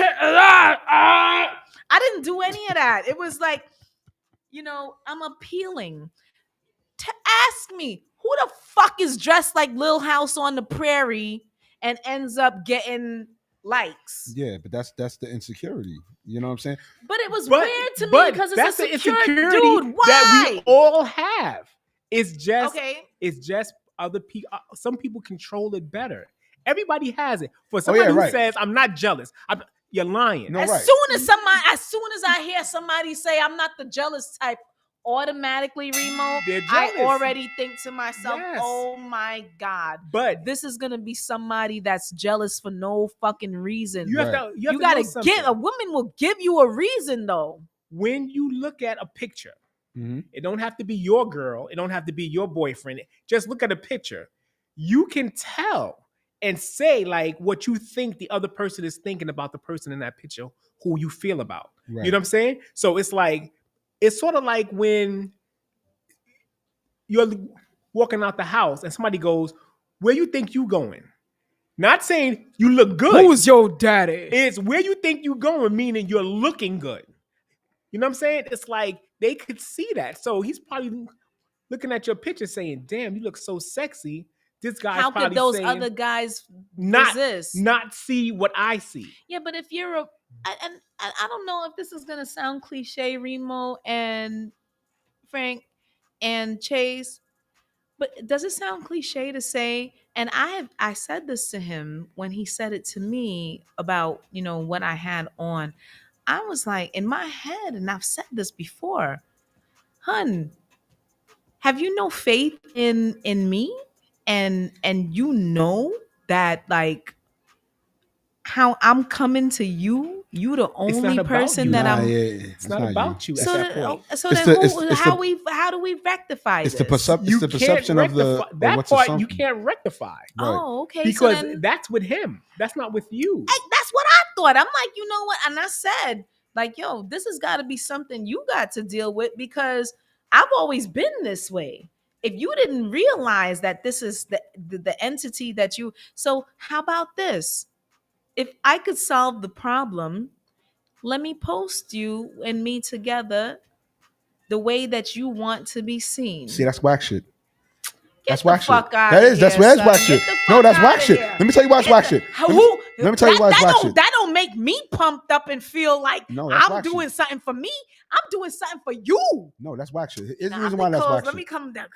I didn't do any of that. It was like, I'm appealing. To ask me, who the fuck is dressed like Lil House on the Prairie and ends up getting likes? Yeah, but that's the insecurity. You know what I'm saying? But it was weird to me because it's a insecurity, dude. Why? That we all have. It's just okay. It's just other people. Some people control it better. Everybody has it. For somebody who says, "I'm not jealous," you're lying. No, as soon as I hear somebody say, "I'm not the jealous type," automatically, Remo, I already think to myself, oh my God, but this is gonna be somebody that's jealous for no fucking reason. You gotta a woman will give you a reason though. When you look at a picture, it don't have to be your girl, it don't have to be your boyfriend. Just look at a picture. You can tell and say like what you think the other person is thinking about the person in that picture, who you feel about. Right. You know what I'm saying? So it's sort of like when you're walking out the house and somebody goes, where you think you going? Not saying you look good. Who's your daddy? It's where you think you going, meaning you're looking good. You know what I'm saying? It's like they could see that. So he's probably looking at your picture saying, damn, you look so sexy. This guy's how probably could those saying, other guys resist? Not see what I see. Yeah, but if you're I don't know if this is gonna sound cliche, Remo and Frank and Chase, but does it sound cliche to say? And I said this to him when he said it to me about what I had on. I was like, in my head, and I've said this before, hun, have you no faith in me? And that like how I'm coming to you. You the only person that I'm. It's not about you. So at that point. So then, how do we rectify this? It's the perception of that part. You can't rectify. Oh, okay. Because that's with him. That's not with you. That's what I thought. I'm like, you know what? And I said, like, yo, this has got to be something you got to deal with because I've always been this way. If you didn't realize that this is the entity that you, so how about this? If I could solve the problem, let me post you and me together the way that you want to be seen. See, that's whack shit. That's whack shit. That's whack shit. No, that's whack shit. Let me tell you why it's whack shit. Let me tell you why it's whack shit. That don't make me pumped up and feel like I'm doing something for me. I'm doing something for you. No, that's whack shit. Here's the reason why that's whack shit. Let me come down.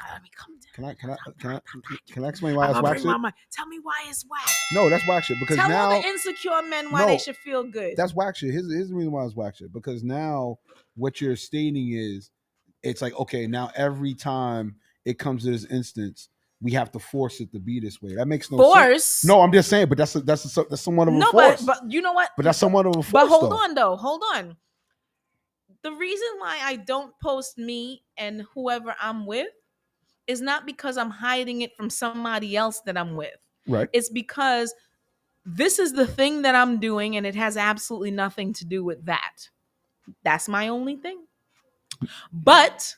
Can I explain why it's whack shit? Tell me why it's whack. No, that's whack shit because tell now all the insecure men why they should feel good. That's whack shit. Here's the reason why it's whack shit because now what you're stating is it's like, okay, now every time it comes to this instance, we have to force it to be this way. That makes no sense. No, I'm just saying, but that's somewhat of a force. But you know what? But that's somewhat of a force. But hold on. The reason why I don't post me and whoever I'm with is not because I'm hiding it from somebody else that I'm with. Right. It's because this is the thing that I'm doing and it has absolutely nothing to do with that. That's my only thing. But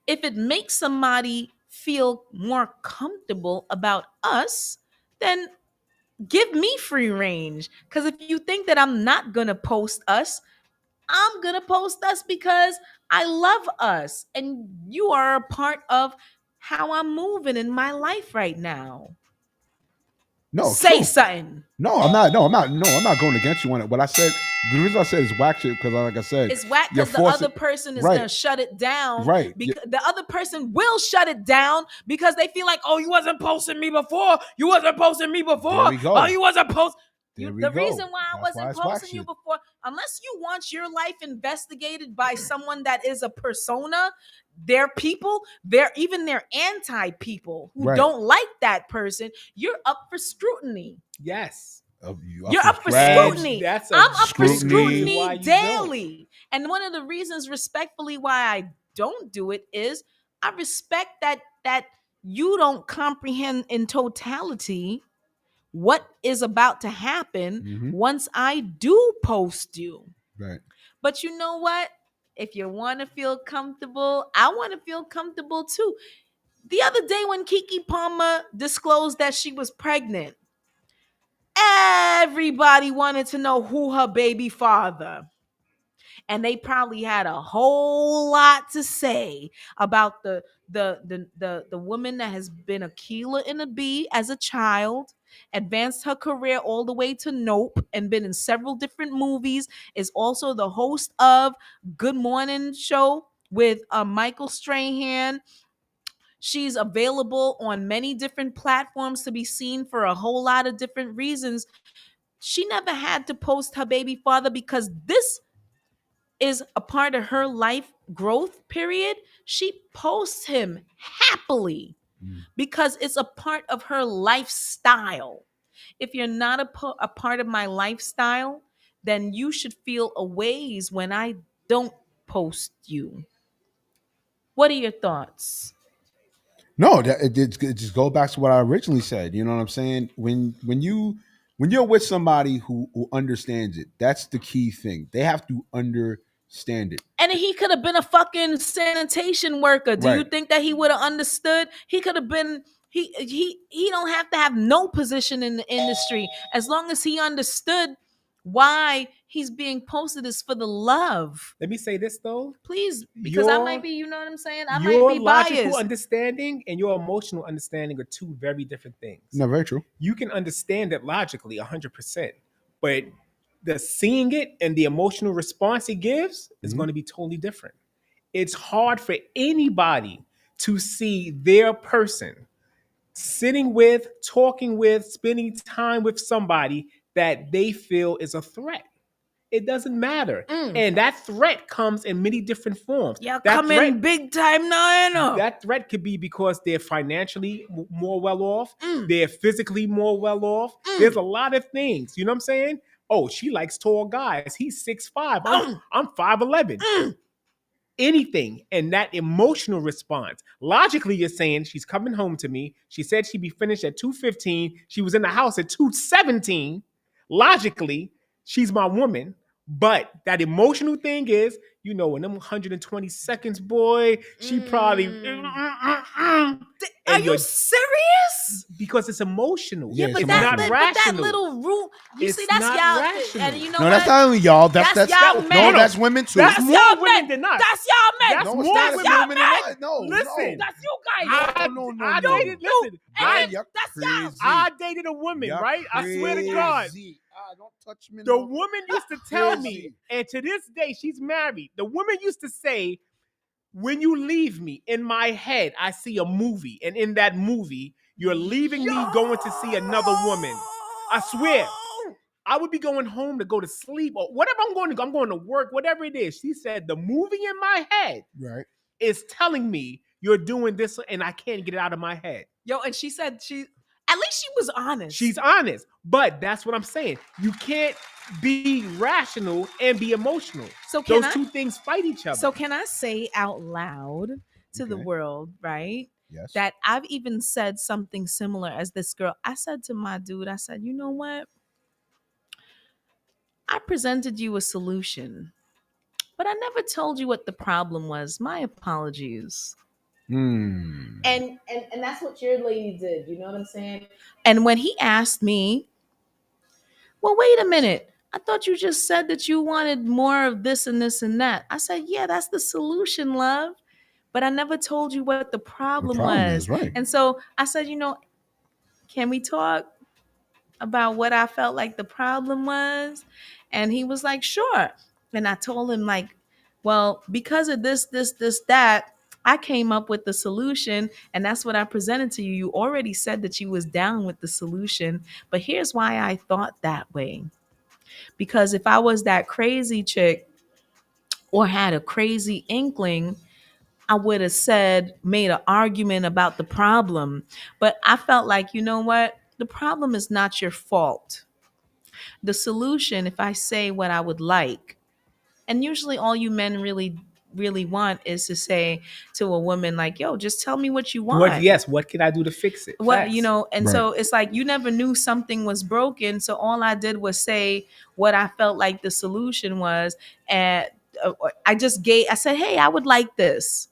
if it makes somebody feel more comfortable about us, then give me free range. Because if you think that I'm not going to post us, I'm going to post us because I love us. And you are a part of how I'm moving in my life right now. No, Say true. something. No, I'm not. No, I'm not. No, I'm not going against you on it. What I said, the reason I said it's whack shit because, like I said, It's whack you're because the forcing- other person is Right. gonna shut it down. Right. Because the other person will shut it down because they feel like, oh, you wasn't posting me before. You wasn't posting me before. There we go. Oh, you wasn't posting. There we The go. reason why I That's why wasn't it's whack posting you shit. before, unless you want your life investigated by someone that is a persona, they're people, they're even their anti-people who Right. don't like that person, you're up for scrutiny. Yes. You're up for grabs. scrutiny. That's a I'm up for scrutiny. Why scrutiny you daily. And one of the reasons, respectfully, why I don't do it is I respect that you don't comprehend in totality what is about to happen Mhm. once I do post you. Right. But you know what? If you want to feel comfortable, I want to feel comfortable too. The other day when Keke Palmer disclosed that she was pregnant, everybody wanted to know who her baby father. And they probably had a whole lot to say about the woman that has been a Keela and a B as a child, advanced her career all the way to Nope, and been in several different movies, is also the host of Good Morning Show with Michael Strahan. She's available on many different platforms to be seen for a whole lot of different reasons. She never had to post her baby father because this is a part of her life growth period. She posts him happily because it's a part of her lifestyle. If you're not a part of my lifestyle, then you should feel a ways when I don't post you. What are your thoughts? No, it just go back to what I originally said. You know what I'm saying? When you're with somebody who understands it, that's the key thing. They have to understand it. And he could have been a fucking sanitation worker. Do you Right. think that he would have understood? He could have been. He don't have to have no position in the industry as long as he understood why he's being posted is for the love. Let me say this though. Please, because I Your- might be, you know what I'm saying? I Your might be logical biased. understanding and your emotional understanding are two very different things. No, very true. You can understand it logically 100%, but the seeing it and the emotional response he gives is going to be totally different. It's hard for anybody to see their person sitting with, talking with, spending time with somebody that they feel is a threat. It doesn't matter. And that threat comes in many different forms. Y'all That come in big time now, you know. That threat could be because they're financially more well off. They're physically more well off. There's a lot of things. You know what I'm saying? Oh, she likes tall guys. He's 6'5". I'm 5'11". Anything. And that emotional response. Logically, you're saying she's coming home to me. She said she'd be finished at 2:15. She was in the house at 2:17. Logically, she's my woman. But that emotional thing is, you know, in them 120 seconds, boy, she probably. Are you serious? Because it's emotional. Yeah, But it's that, not but rational. that little rule, you It's see, that's not y'all. rational. And you know No, what? that's not only y'all. That's y'all no, men. that's women too. That's That's more y'all women men. than us. That's y'all men. That's no, more it's not women women y'all than men. us. No, Listen. That's you guys. No. I No. dated, listen, and You're that's y'all. crazy. I dated a woman, You're right? I swear to God. crazy. Don't touch me. The no. woman used to tell me, Crazy. and to this day, she's married. The woman used to say, when you leave me, in my head, I see a movie. And in that movie, you're leaving me going to see another woman. I swear. I would be going home to go to sleep or whatever I'm going to go. I'm going to work, whatever it is. She said, the movie in my head Right. is telling me you're doing this and I can't get it out of my head. Yo, and she said at least she was honest. She's honest. But that's what I'm saying. You can't be rational and be emotional. So can Those I- two things fight each other. So can I say out loud to the Okay. world, right? Yes. That I've even said something similar as this girl. I said to my dude, I said, you know what? I presented you a solution, but I never told you what the problem was. My apologies. And that's what your lady did. You know what I'm saying? And when he asked me, well, wait a minute. I thought you just said that you wanted more of this and this and that. I said, yeah, that's the solution, love. but I never told you what the problem problem was. is, right. And so I said, can we talk about what I felt like the problem was? And he was like, sure. And I told him, like, well, because of this, that, I came up with the solution, and that's what I presented to you. You already said that you was down with the solution, but here's why I thought that way. Because if I was that crazy chick or had a crazy inkling, I would have made an argument about the problem. But I felt like, you know what? The problem is not your fault. The solution, if I say what I would like, and usually all you men really want is to say to a woman, like, yo, just tell me what you want. What can I do to fix it? What, Facts. and Right. so it's like you never knew something was broken. So all I did was say what I felt like the solution was. And I said, hey, I would like this.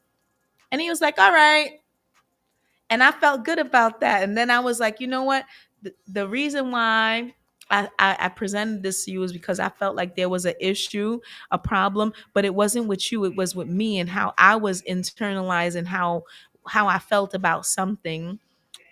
And he was like, all right. And I felt good about that. And then I was like, you know what? The reason why I presented this to you is because I felt like there was an issue, a problem, but it wasn't with you. It was with me and how I was internalizing how I felt about something.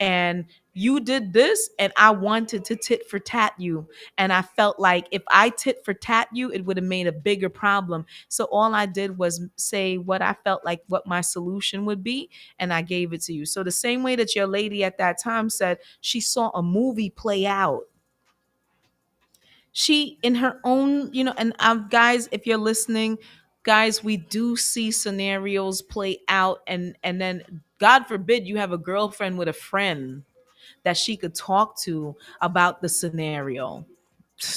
And you did this, and I wanted to tit for tat you. And I felt like if I tit for tat you, it would have made a bigger problem. So all I did was say what I felt like what my solution would be, and I gave it to you. So the same way that your lady at that time said she saw a movie play out. She, in her own, and guys, if you're listening, guys, we do see scenarios play out, and then God forbid you have a girlfriend with a friend that she could talk to about the scenario.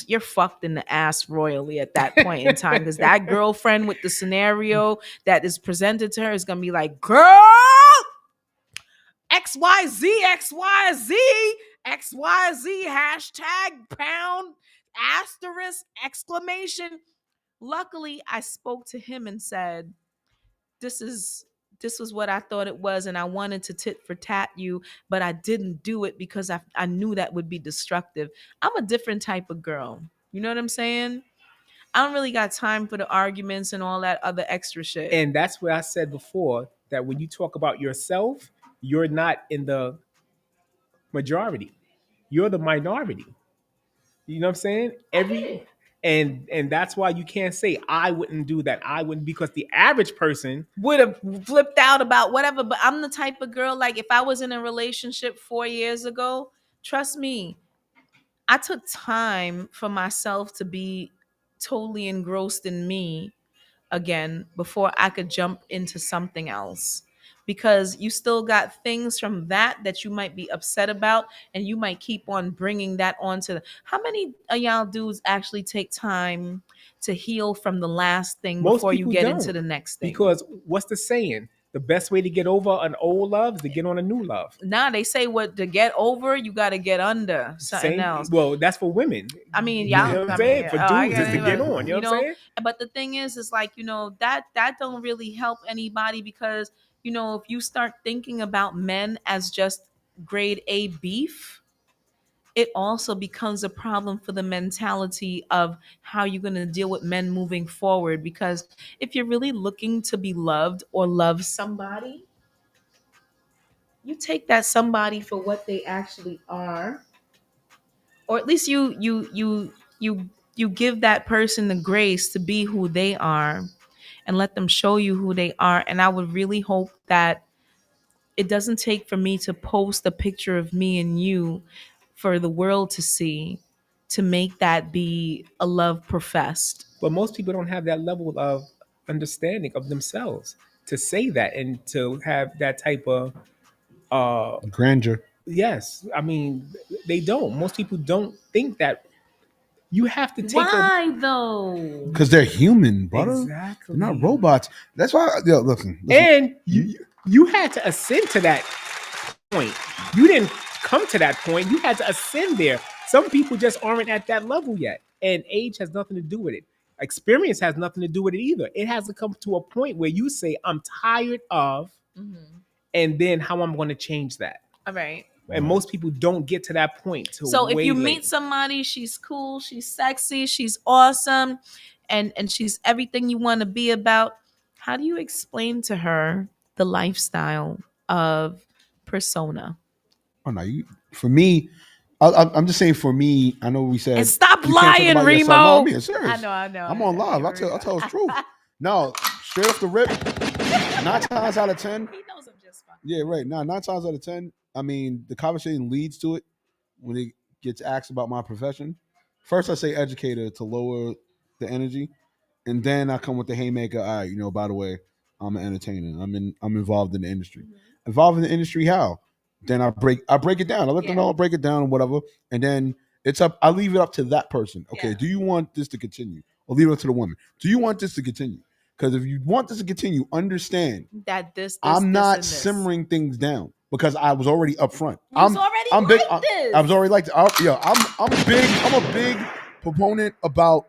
You're fucked in the ass royally at that point in time, because that girlfriend with the scenario that is presented to her is gonna be like, girl, XYZ, hashtag #, exclamation. Luckily, I spoke to him and said, this was what I thought it was, and I wanted to tit for tat you, but I didn't do it because I knew that would be destructive. I'm a different type of girl. You know what I'm saying? I don't really got time for the arguments and all that other extra shit. And that's what I said before, that when you talk about yourself, you're not in the majority. You're the minority. You know what I'm saying? And that's why you can't say I wouldn't do that. I wouldn't, because the average person would have flipped out about whatever. But I'm the type of girl, like, if I was in a relationship 4 years ago, trust me, I took time for myself to be totally engrossed in me again before I could jump into something else. Because you still got things from that you might be upset about, and you might keep on bringing that on to how many of y'all dudes actually take time to heal from the last thing before you get into the next thing? Because what's the saying? The best way to get over an old love is to get on a new love. Nah, they say to get over, you got to get under something else. Well, that's for women. I mean, y'all. You know what I'm saying? For dudes, is to get on. You know what I'm saying? But the thing is like, that don't really help anybody, because, if you start thinking about men as just grade A beef, it also becomes a problem for the mentality of how you're going to deal with men moving forward. Because if you're really looking to be loved or love somebody, you take that somebody for what they actually are, or at least you give that person the grace to be who they are, and let them show you who they are. And I would really hope that it doesn't take for me to post a picture of me and you for the world to see to make that be a love professed. But most people don't have that level of understanding of themselves to say that and to have that type of grandeur. Yes, I mean, they don't. Most people don't think that. You have to take. Why though? Because they're human, brother. Exactly. They're not robots. That's why. Listen. And you had to ascend to that point. You didn't come to that point. You had to ascend there. Some people just aren't at that level yet, and age has nothing to do with it. Experience has nothing to do with it either. It has to come to a point where you say, "I'm tired of," and then how I'm going to change that. All right. And most people don't get to that point. So if you meet somebody, she's cool, she's sexy, she's awesome, and she's everything you want to be about, how do you explain to her the lifestyle of persona? Oh no, for me, I'm just saying for me. I know we said And stop you can't talk lying, about Remo. yourself. No, I'm being serious. I know. I'm on live. I'll tell the truth. No, straight off the rip. 9 times out of 10. He knows I'm just fine. Yeah, right. Now 9 times out of 10. I mean, the conversation leads to it when it gets asked about my profession. First, I say educator to lower the energy, and then I come with the haymaker. All right, by the way, I'm an entertainer. I'm involved in the industry. Mm-hmm. Involved in the industry, how? Then I break it down. I let them know I'll break it down or whatever, and then it's up. I leave it up to that person. Okay, do you want this to continue, or leave it up to the woman? Do you want this to continue? Because if you want this to continue, understand that I'm not this. simmering things down because I was already upfront. I'm big. I was already like this. I'm a big proponent about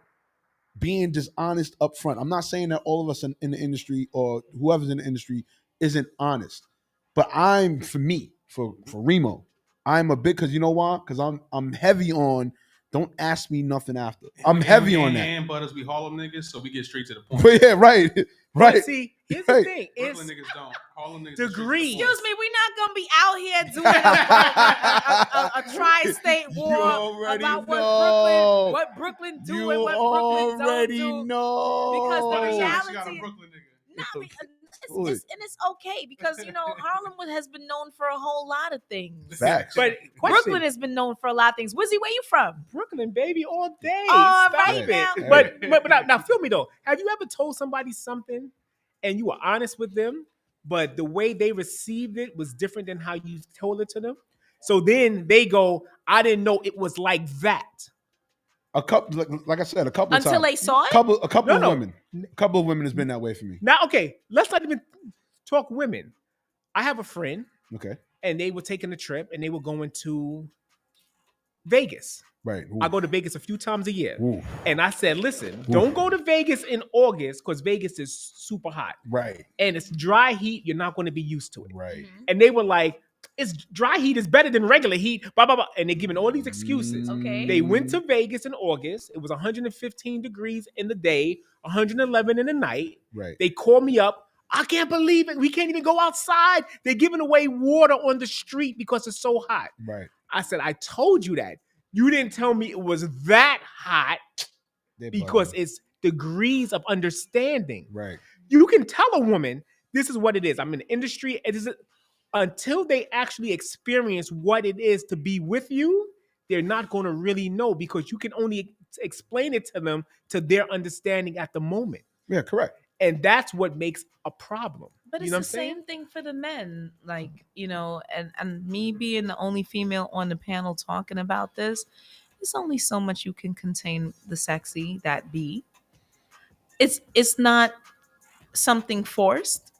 being dishonest up front. I'm not saying that all of us in the industry or whoever's in the industry isn't honest, but for Remo, I'm a big, because you know why? Because I'm heavy on don't ask me nothing after. I'm heavy on that. And butters, we Harlem niggas, so we get straight to the point. But yeah, right. But see, here's the thing: Brooklyn niggas don't. Harlem niggas degree. Excuse me, we're not gonna be out here doing a tri-state war about what Brooklyn do and what Brooklyn don't do. Because the reality, it's okay because Harlem has been known for a whole lot of things. Facts. But Brooklyn has been known for a lot of things. Wizzy, where you from? Brooklyn, baby, all day. All right now. But now, feel me though. Have you ever told somebody something and you were honest with them, but the way they received it was different than how you told it to them? So then they go, "I didn't know it was like that." A couple, like I said, a couple of times. Until they saw it? A couple of women. A couple of women has been that way for me. Now, okay, let's not even talk women. I have a friend. Okay. And they were taking a trip and they were going to Vegas. Right. Ooh. I go to Vegas a few times a year. Ooh. And I said, listen, don't go to Vegas in August because Vegas is super hot. Right. And it's dry heat. You're not going to be used to it. Right. And they were like, it's dry heat is better than regular heat, blah, blah, blah. And they're giving all these excuses. Okay. They went to Vegas in August. It was 115 degrees in the day, 111 in the night. Right. They called me up. I can't believe it. We can't even go outside. They're giving away water on the street because it's so hot. Right. I said, I told you that. You didn't tell me it was that hot because it's degrees of understanding. Right. You can tell a woman, this is what it is. I'm in the industry. It is until they actually experience what it is to be with you, they're not going to really know because you can only explain it to them to their understanding at the moment. Yeah, correct. And that's what makes a problem. But it's the same thing for the men. Like, and me being the only female on the panel talking about this, there's only so much you can contain the sexy that be. It's not something forced.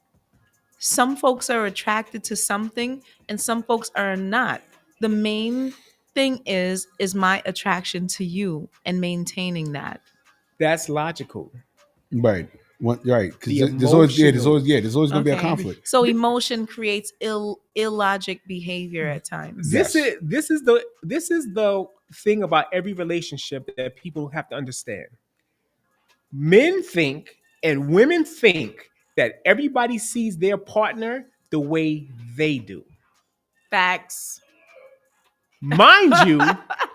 Some folks are attracted to something and some folks are not. The main thing is my attraction to you and maintaining that. That's logical. Right. Right. Because there's always going to be a conflict. So emotion creates illogic behavior at times. This is the thing about every relationship that people have to understand. Men think and women think that everybody sees their partner the way they do. Facts. Mind you,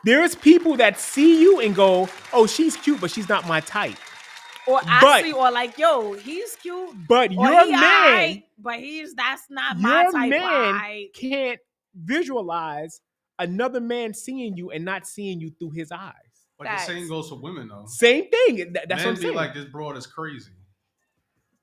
there's people that see you and go, "Oh, she's cute, but she's not my type." Or like, yo, he's cute, but your man, right, but that's not my type. Your man can't visualize another man seeing you and not seeing you through his eyes. But the same goes for women, though. Same thing. That's Men what I'm saying. Like, this broad is crazy.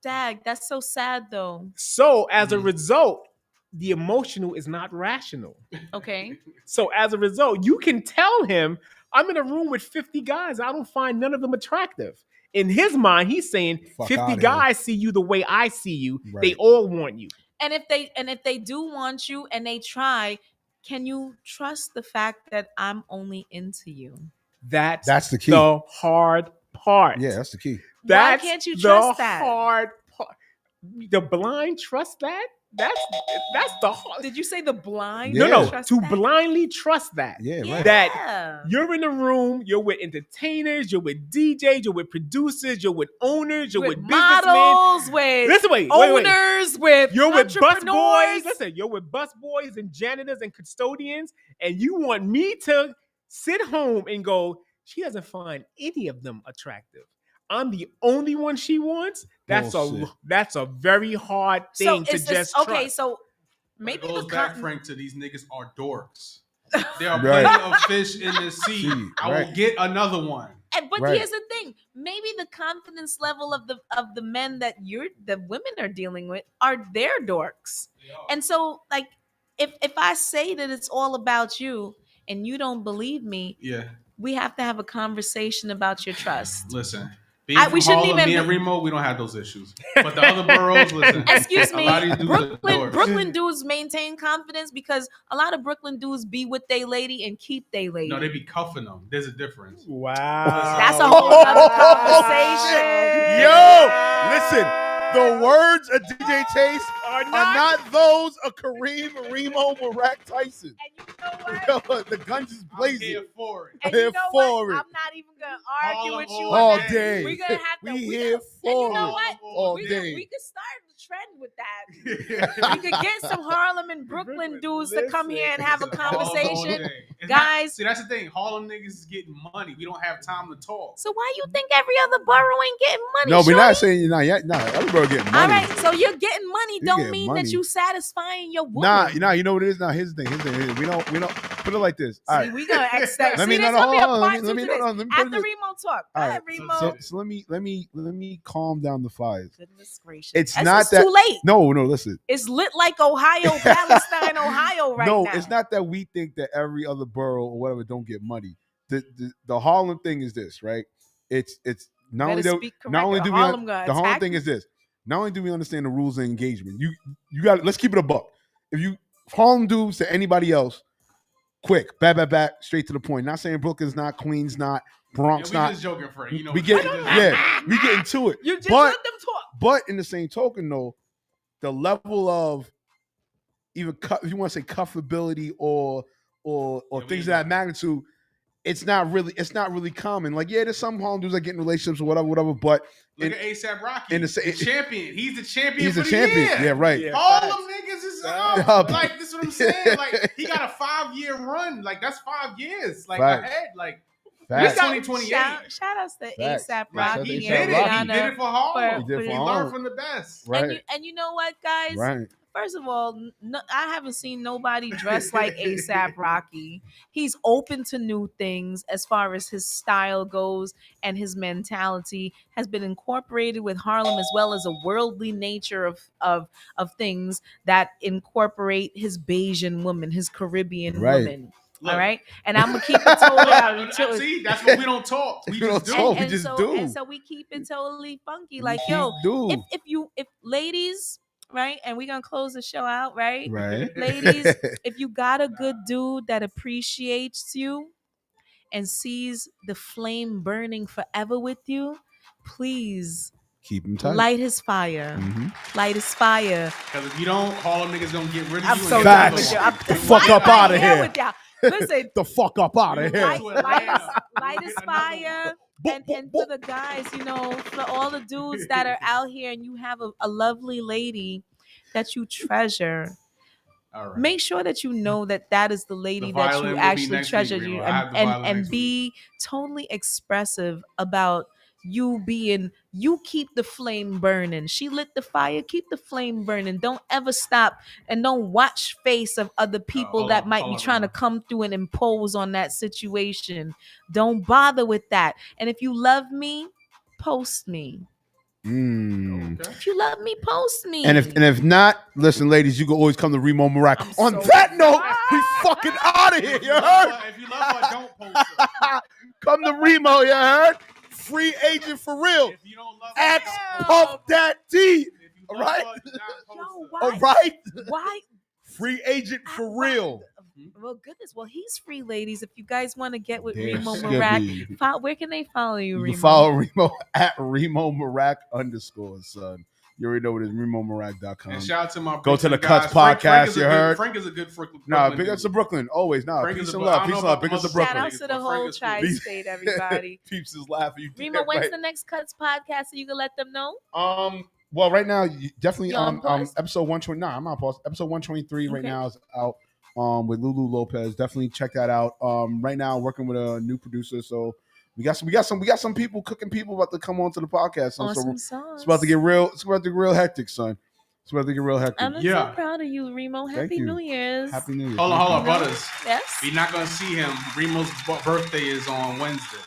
Dag, that's so sad, though. So as a result, the emotional is not rational. Okay. So as a result, you can tell him, I'm in a room with 50 guys. I don't find none of them attractive. In his mind, he's saying 50 guys see you the way I see you. Right. They all want you. And if they do want you and they try, can you trust the fact that I'm only into you? That's the key. The hard part. Yeah, that's the key. Why can't you trust that? Hard part. The blind trust that? That's the hard. Did you say the blind? Yeah. No, trust to that? blindly trust that. Yeah, right. Yeah. That you're in a room, you're with entertainers, you're with DJs, you're with producers, you're with owners, you're with businessmen. models, with Listen, wait. owners, with You're with bus boys. entrepreneurs. Listen, you're with bus boys and janitors and custodians, and you want me to sit home and go, she doesn't find any of them attractive. I'm the only one she wants. That's a very hard thing to is just this, okay, trust. so Maybe maybe it goes the back, Frank, to these niggas are dorks. There are Right. plenty of fish in the sea. I will Right. get another one. But Right. here's the thing: maybe the confidence level of the men that the women are dealing with are their dorks, and so like if I say that it's all about you and you don't believe me, Yeah. we have to have a conversation about your trust. Listen. Being from we shouldn't Harlem, even me and Remo, we don't have those issues. But the other boroughs, listen. Excuse a me, lot of these dudes are dorks. Brooklyn dudes maintain confidence because a lot of Brooklyn dudes be with they lady and keep they lady. No, they be cuffing them. There's a difference. Wow. That's a whole other conversation. Yo, listen. The words of DJ Chase are not those of Kareem Remo Barack Tyson. And you know what? The guns is I'm blazing. here for it. And Here you know for what? it. I'm not even gonna argue with you All on that. day. We're gonna have to. We we here gonna- for and you know it. what? All we day. Could start the trend with that. We could get some Harlem and Brooklyn dudes to come here and have a conversation. Guys. See, that's the thing. Harlem niggas is getting money. We don't have time to talk. So why you think every other borough ain't getting money? No, we're not shorty? saying you're not yet. Nah, everybody getting money. All right, so you're getting money. You Don't getting mean money. that you satisfying your woman. Nah, you know what it is? Now, here's the thing. We don't put it like this. All See, right. we gonna accept. Let me there's no, gonna be a hold on, part let me two to no, this. let me put After it- Remo talk. All Go right. ahead, Remo. So let me calm down the fires. Goodness gracious. It's That's not just that too late. No, listen. It's lit like Ohio, Palestine, Ohio right no, now. it's not that we think that every other borough or whatever don't get money. The Harlem thing is this, right? It's not only Better that speak not only correct, do or we Harlem gonna the Harlem attack thing you. is this. Not only do we understand the rules of engagement, you got let's keep it a buck. If you Harlem dudes to anybody else, quick, back, straight to the point. Not saying Brooklyn's not, Queens not, Bronx Yeah, we not. just joking, Frank. You know, we what get it is. we get into it. You just but let them talk. but in the same token, though, the level of even if you want to say cuffability or things of that magnitude, it's not really common. Like, yeah, there's some Harlem dudes that get in relationships or whatever, but Look at ASAP Rocky. in the the champion. He's the champion. he's for a the champion. Year. Yeah, right. Yeah. All Facts. them niggas is Facts. up. Like, this is what I'm saying. Like, he got a 5-year run. Like, that's 5 years. Like, Facts. ahead. Like, Facts. It's 2028. Shout outs to Facts. ASAP Facts. Rocky he Shout out did to it. Rocky. He did it for Harlem. He did it for He Harlem. learned from the best. Right. And you know what, guys? Right. First of all, I haven't seen nobody dressed like ASAP Rocky. He's open to new things as far as his style goes, and his mentality has been incorporated with Harlem, as well as a worldly nature of things that incorporate his Bayesian woman, his Caribbean Right. woman. Look. All right, and I'm gonna keep it totally. See, that's what we don't talk. We We don't just do. talk. it. We just do. And so we keep it totally funky. Like, We yo, do. if ladies, right, and we're gonna close the show out, right? Right. Ladies, if you got a good dude that appreciates you and sees the flame burning forever with you, please Keep him tight. light his fire. Mhm. Light his fire. Because if you don't, Harlem niggas gonna get rid of I'm you. so and done get with another you. one. The fuck up Why am I outta here. with y'all? Listen, The fuck up out of here. light his fire. And for the guys, you know, for all the dudes that are out here and you have a lovely lady that you treasure, All right. make sure that you know that is the lady The that violin you will be actually next treasure week, you Remo. I have the violin and next be totally expressive about you being, you keep the flame burning. She lit the fire, keep the flame burning. Don't ever stop, and don't watch face of other people hold that on, might hold be on, trying to Remo. come through and impose on that situation. Don't bother with that. And if you love me, post me. Mm. Okay. If you love me, post me. And if not, listen, ladies, you can always come to Remo Marac. I'm On so that note, sorry. we fucking out of here. If You heard? If you love her, don't post her. Come to Remo. You heard? Free agent for real. If you don't love her, X don't post Puff that D. her. If you All love right. her, do not post Yo, her. why? All right. Why? Free agent for real. Well, goodness. Well, he's free, ladies. If you guys want to get with Damn, Remo Skippy. Marac, where can they follow you, You Remo? can follow Remo at Remo Marac _, son. You already know what it is. RemoMarak.com. And shout out to my Go to the Brooklyn Cuts guys. podcast. You heard? Frank is a good Brooklyn. Nah, big ups to Brooklyn. Always. Nah, Frank is peace a- and I love. don't Peace know and love. about Big ups to most- Shout Brooklyn. outs to the whole Frank is cool. tri-state, everybody. Peeps is laughing. You did Remo, that when's right. the next Cuts podcast so you can let them know? Well, right now, definitely You're on pause? episode 120. Nah, I'm on pause. Episode 123 right Okay. now is out with Lulu Lopez. Definitely check that out. Right now, working with a new producer, so we got some people cooking people about to come onto the podcast. So Awesome it's sauce. about to get real. It's about to get real hectic, son. It's about to get real hectic. I'm Yeah. so proud of you, Remo. Thank Happy you. New Year's. Happy New Year. Hold on, You know? Butters. Yes. We're not gonna see him. Remo's birthday is on Wednesday.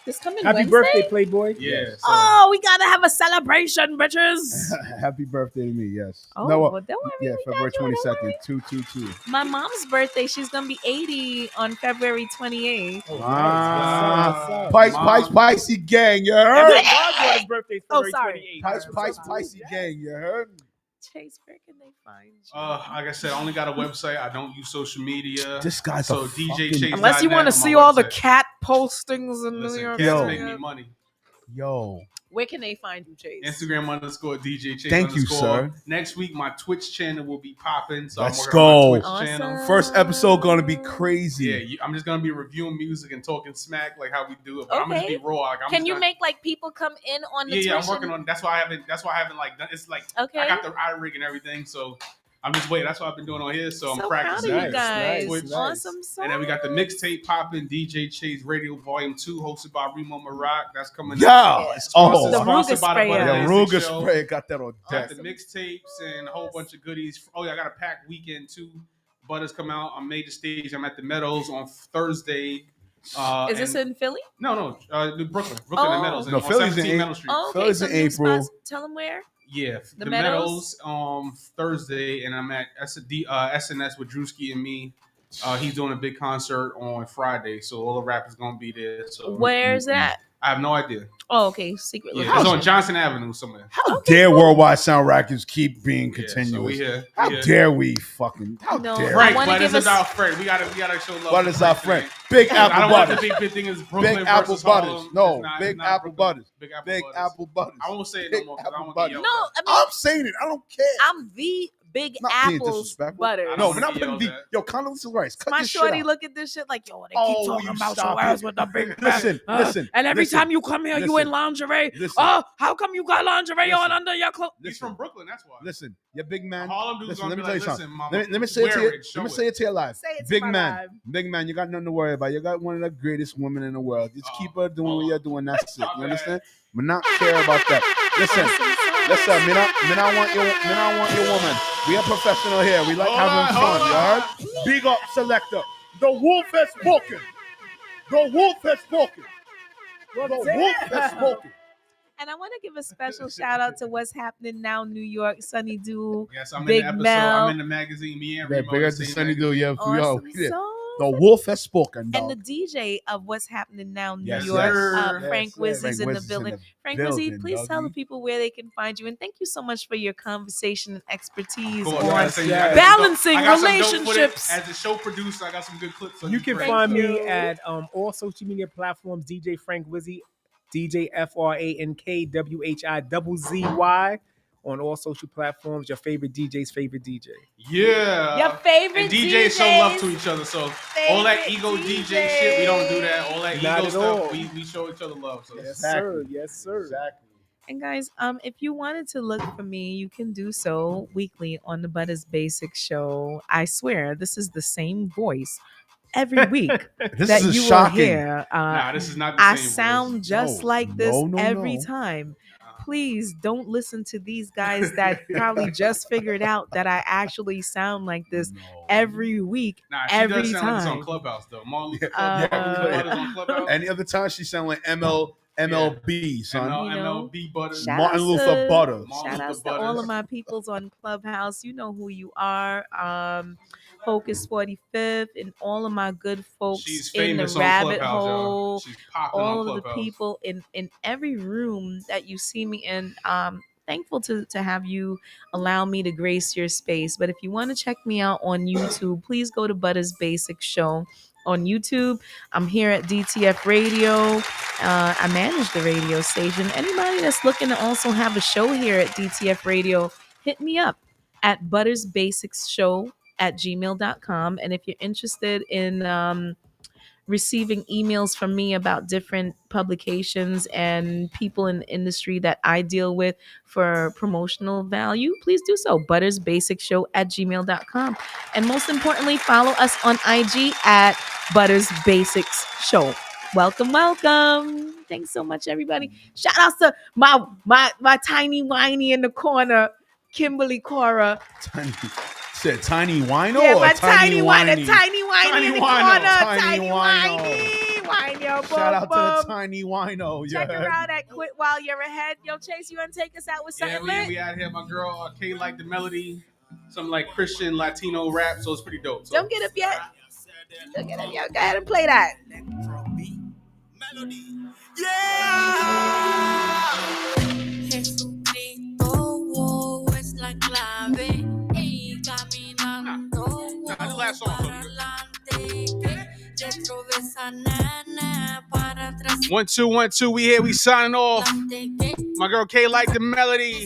This coming Happy Wednesday? birthday, Playboy. Yeah. So Oh, we gotta have a celebration, bitches. Happy birthday to me. Yes. Oh, No, well, don't worry. yeah, we February got you, don't 22nd, worry. 222. My mom's birthday, she's gonna be 80 on February 28th. Ah, What's Pisces gang, you up? heard? My goddaughter's birthday is Oh, February sorry. 28th. Pisces gang, you heard? Chase, where can they find you? like I said, I only got a website. I don't use social media. This guy's so a DJ fucking- Chase. Unless you want to see all the cat postings in New Listen, York. cats Yo. make me money. Yo. Where can they find you, Chase? Instagram _ DJ Chase. Thank you, _ sir. Next week, my Twitch channel will be popping. So Let's I'm working on go. my Twitch Awesome. channel. First episode gonna be crazy. Yeah, I'm just gonna be reviewing music and talking smack like how we do it. But I'm gonna just Okay. be raw. Like, I'm Can just you gonna- make like people come in on the Yeah, Twitch? I'm working on. That's why I haven't like done. It's like Okay. I got the iRig and everything. So I'm just waiting. That's what I've been doing on here. So I'm so practicing. proud of you Nice, guys. nice, Twitch. nice. Awesome sauce. And then we got the mixtape popping, DJ Chase Radio Volume 2, hosted by Remo Marak. That's coming Yeah. out. Oh. The Sponsored Ruger by the sprayer. Butter Yeah, Basic Ruger Show. spray got that on I got deck. the mixtapes and a whole bunch of goodies. Oh yeah, I got a packed weekend too. Butters come out on major stage. I'm at the Meadows on Thursday. Is this in Philly? No, Brooklyn Oh. and Meadows. No, on Philly's in 17 Meadow Street. Oh, okay. Philly's Some in new April. spots. Tell them where. Yeah, The the Meadows? Meadows Thursday, and I'm at SNS with Drewski and me. He's doing a big concert on Friday, so all the rappers gonna be there. So Where's it at? I have no idea. Oh, okay. Secret Yeah, location. it's on Johnson Avenue somewhere. How dare Worldwide Sound Rackets keep being Yeah, so continuous? we here. How We here. dare we fucking? How No, dare? I Frank, wanna but give this is us- our friend. We gotta show love. What to is our Frank friend? Big today. I Apple don't want the Butters. big thing is Brooklyn Big Apple versus Butters. Harlem. No, It's not- Big it's not Apple Brooklyn. Butters. Big Apple Big Butters. Apple Butters. I won't say it Big no more because I Apple don't want Butters. to No, I mean, I'm saying it. I don't care. I'm the Big Not being Apple's disrespectful. butter. I No, don't we're not wanna putting the. yell that. Yo, Condoleezza Rice. Cut My this shit shorty out. look at this shit like, yo, they Oh, keep talking you about stop your ass it. with the big Listen, back. listen. And every listen, time you come here, you in listen, lingerie. listen. Oh, how come you got lingerie on Listen. under your clothes? He's Listen, from Brooklyn, that's why. listen. Your big man. Harlem dudes Listen, gonna let me be tell you like, something. listen, mama, Let me say it to you. show Let me say it to you live. Say it to Big my man, live. big man, you got nothing to worry about. You got one of the greatest women in the world. Just keep her doing what you're doing. That's it. My You bad. understand? But not care about that. Listen, me not want your woman. We are professional here. We like having fun. You heard? Big up, selector. The wolf has spoken. The wolf has spoken. The wolf has spoken. And I want to give a special shout out to What's Happening Now, New York, Sunny Do. Yes, I'm Big in the episode. Mel. I'm in the magazine. Me and Yeah, Remo. big the up to same Sunny magazine. Do. Yeah, Awesome yeah. sauce. The wolf has spoken. And the Dog. DJ of What's Happening Now, New Yes, York, sir. Frank Yes, Wizzy's Frank in the Wizzy's in building. the Frank Wizzy, building, please tell the doggy. people where they can find you. And thank you so much for your conversation and expertise Cool. on Yes, yes. I got balancing I got some dope footage. relationships. As a show producer, I got some good clips. on You can Thank find you. me at all social media platforms, DJ Frank Wizzy, DJ FrankWhyZzy on all social platforms. Your favorite DJ's favorite DJ. Yeah. Your favorite and DJs show love to DJs. each other. So all that Favorite ego DJ shit, we don't do that. All that Not ego at stuff, all. we show each other love. So Yes, Exactly. sir. Yes, sir. Exactly. And guys, if you wanted to look for me, you can do so weekly on the Butters Basic Show. I swear, this is the same voice every week This that is you will shocking. hear. nah, this is not the I same sound voice. just No, like this no, every no. time. Please don't listen to these guys that probably just figured out that I actually sound like this No. every week. Nah, she every does sound like this on time. Clubhouse though. Martin Luther Uh, Butters on Clubhouse. Any other time she sound like MLB, son. You know, MLB Butters. Shout Martin outs Luther to- Butters. Martin Shout Luther outs to all Butters. of my peoples on Clubhouse. You know who you are. Focus 45th and all of my good folks She's in the famous on rabbit Clubhouse, y'all. hole. She's popping All on of the Clubhouse. people in every room that you see me in. Thankful to have you allow me to grace your space. But if you want to check me out on YouTube, please go to Butters Basic Show. on YouTube. I'm here at DTF Radio. I manage the radio station. Anybody that's looking to also have a show here at DTF Radio, hit me up at buttersbasicsshow@gmail.com. And if you're interested in receiving emails from me about different publications and people in the industry that I deal with for promotional value, please do so. buttersbasicshow@gmail.com. And most importantly, follow us on IG at Butters Basics Show. Welcome, welcome. Thanks so much, everybody. Shout out to my tiny whiny in the corner, Kimberly Cora. Said Tiny Wino? Yeah, or my Tiny Whiny? Tiny whiny in the corner. Tiny Wino. whiny. Shout out to the Tiny Wino. Check her out at Quit While You're Ahead. Yo, Chase, you want to take us out with something lit? We out here. My girl K like the melody. Some like Christian Latino rap, so it's pretty dope. So. Don't get up yet. Go ahead and play that. Jesucristo es la clave y caminando One, two, we here, we signing off. My girl K like the melody.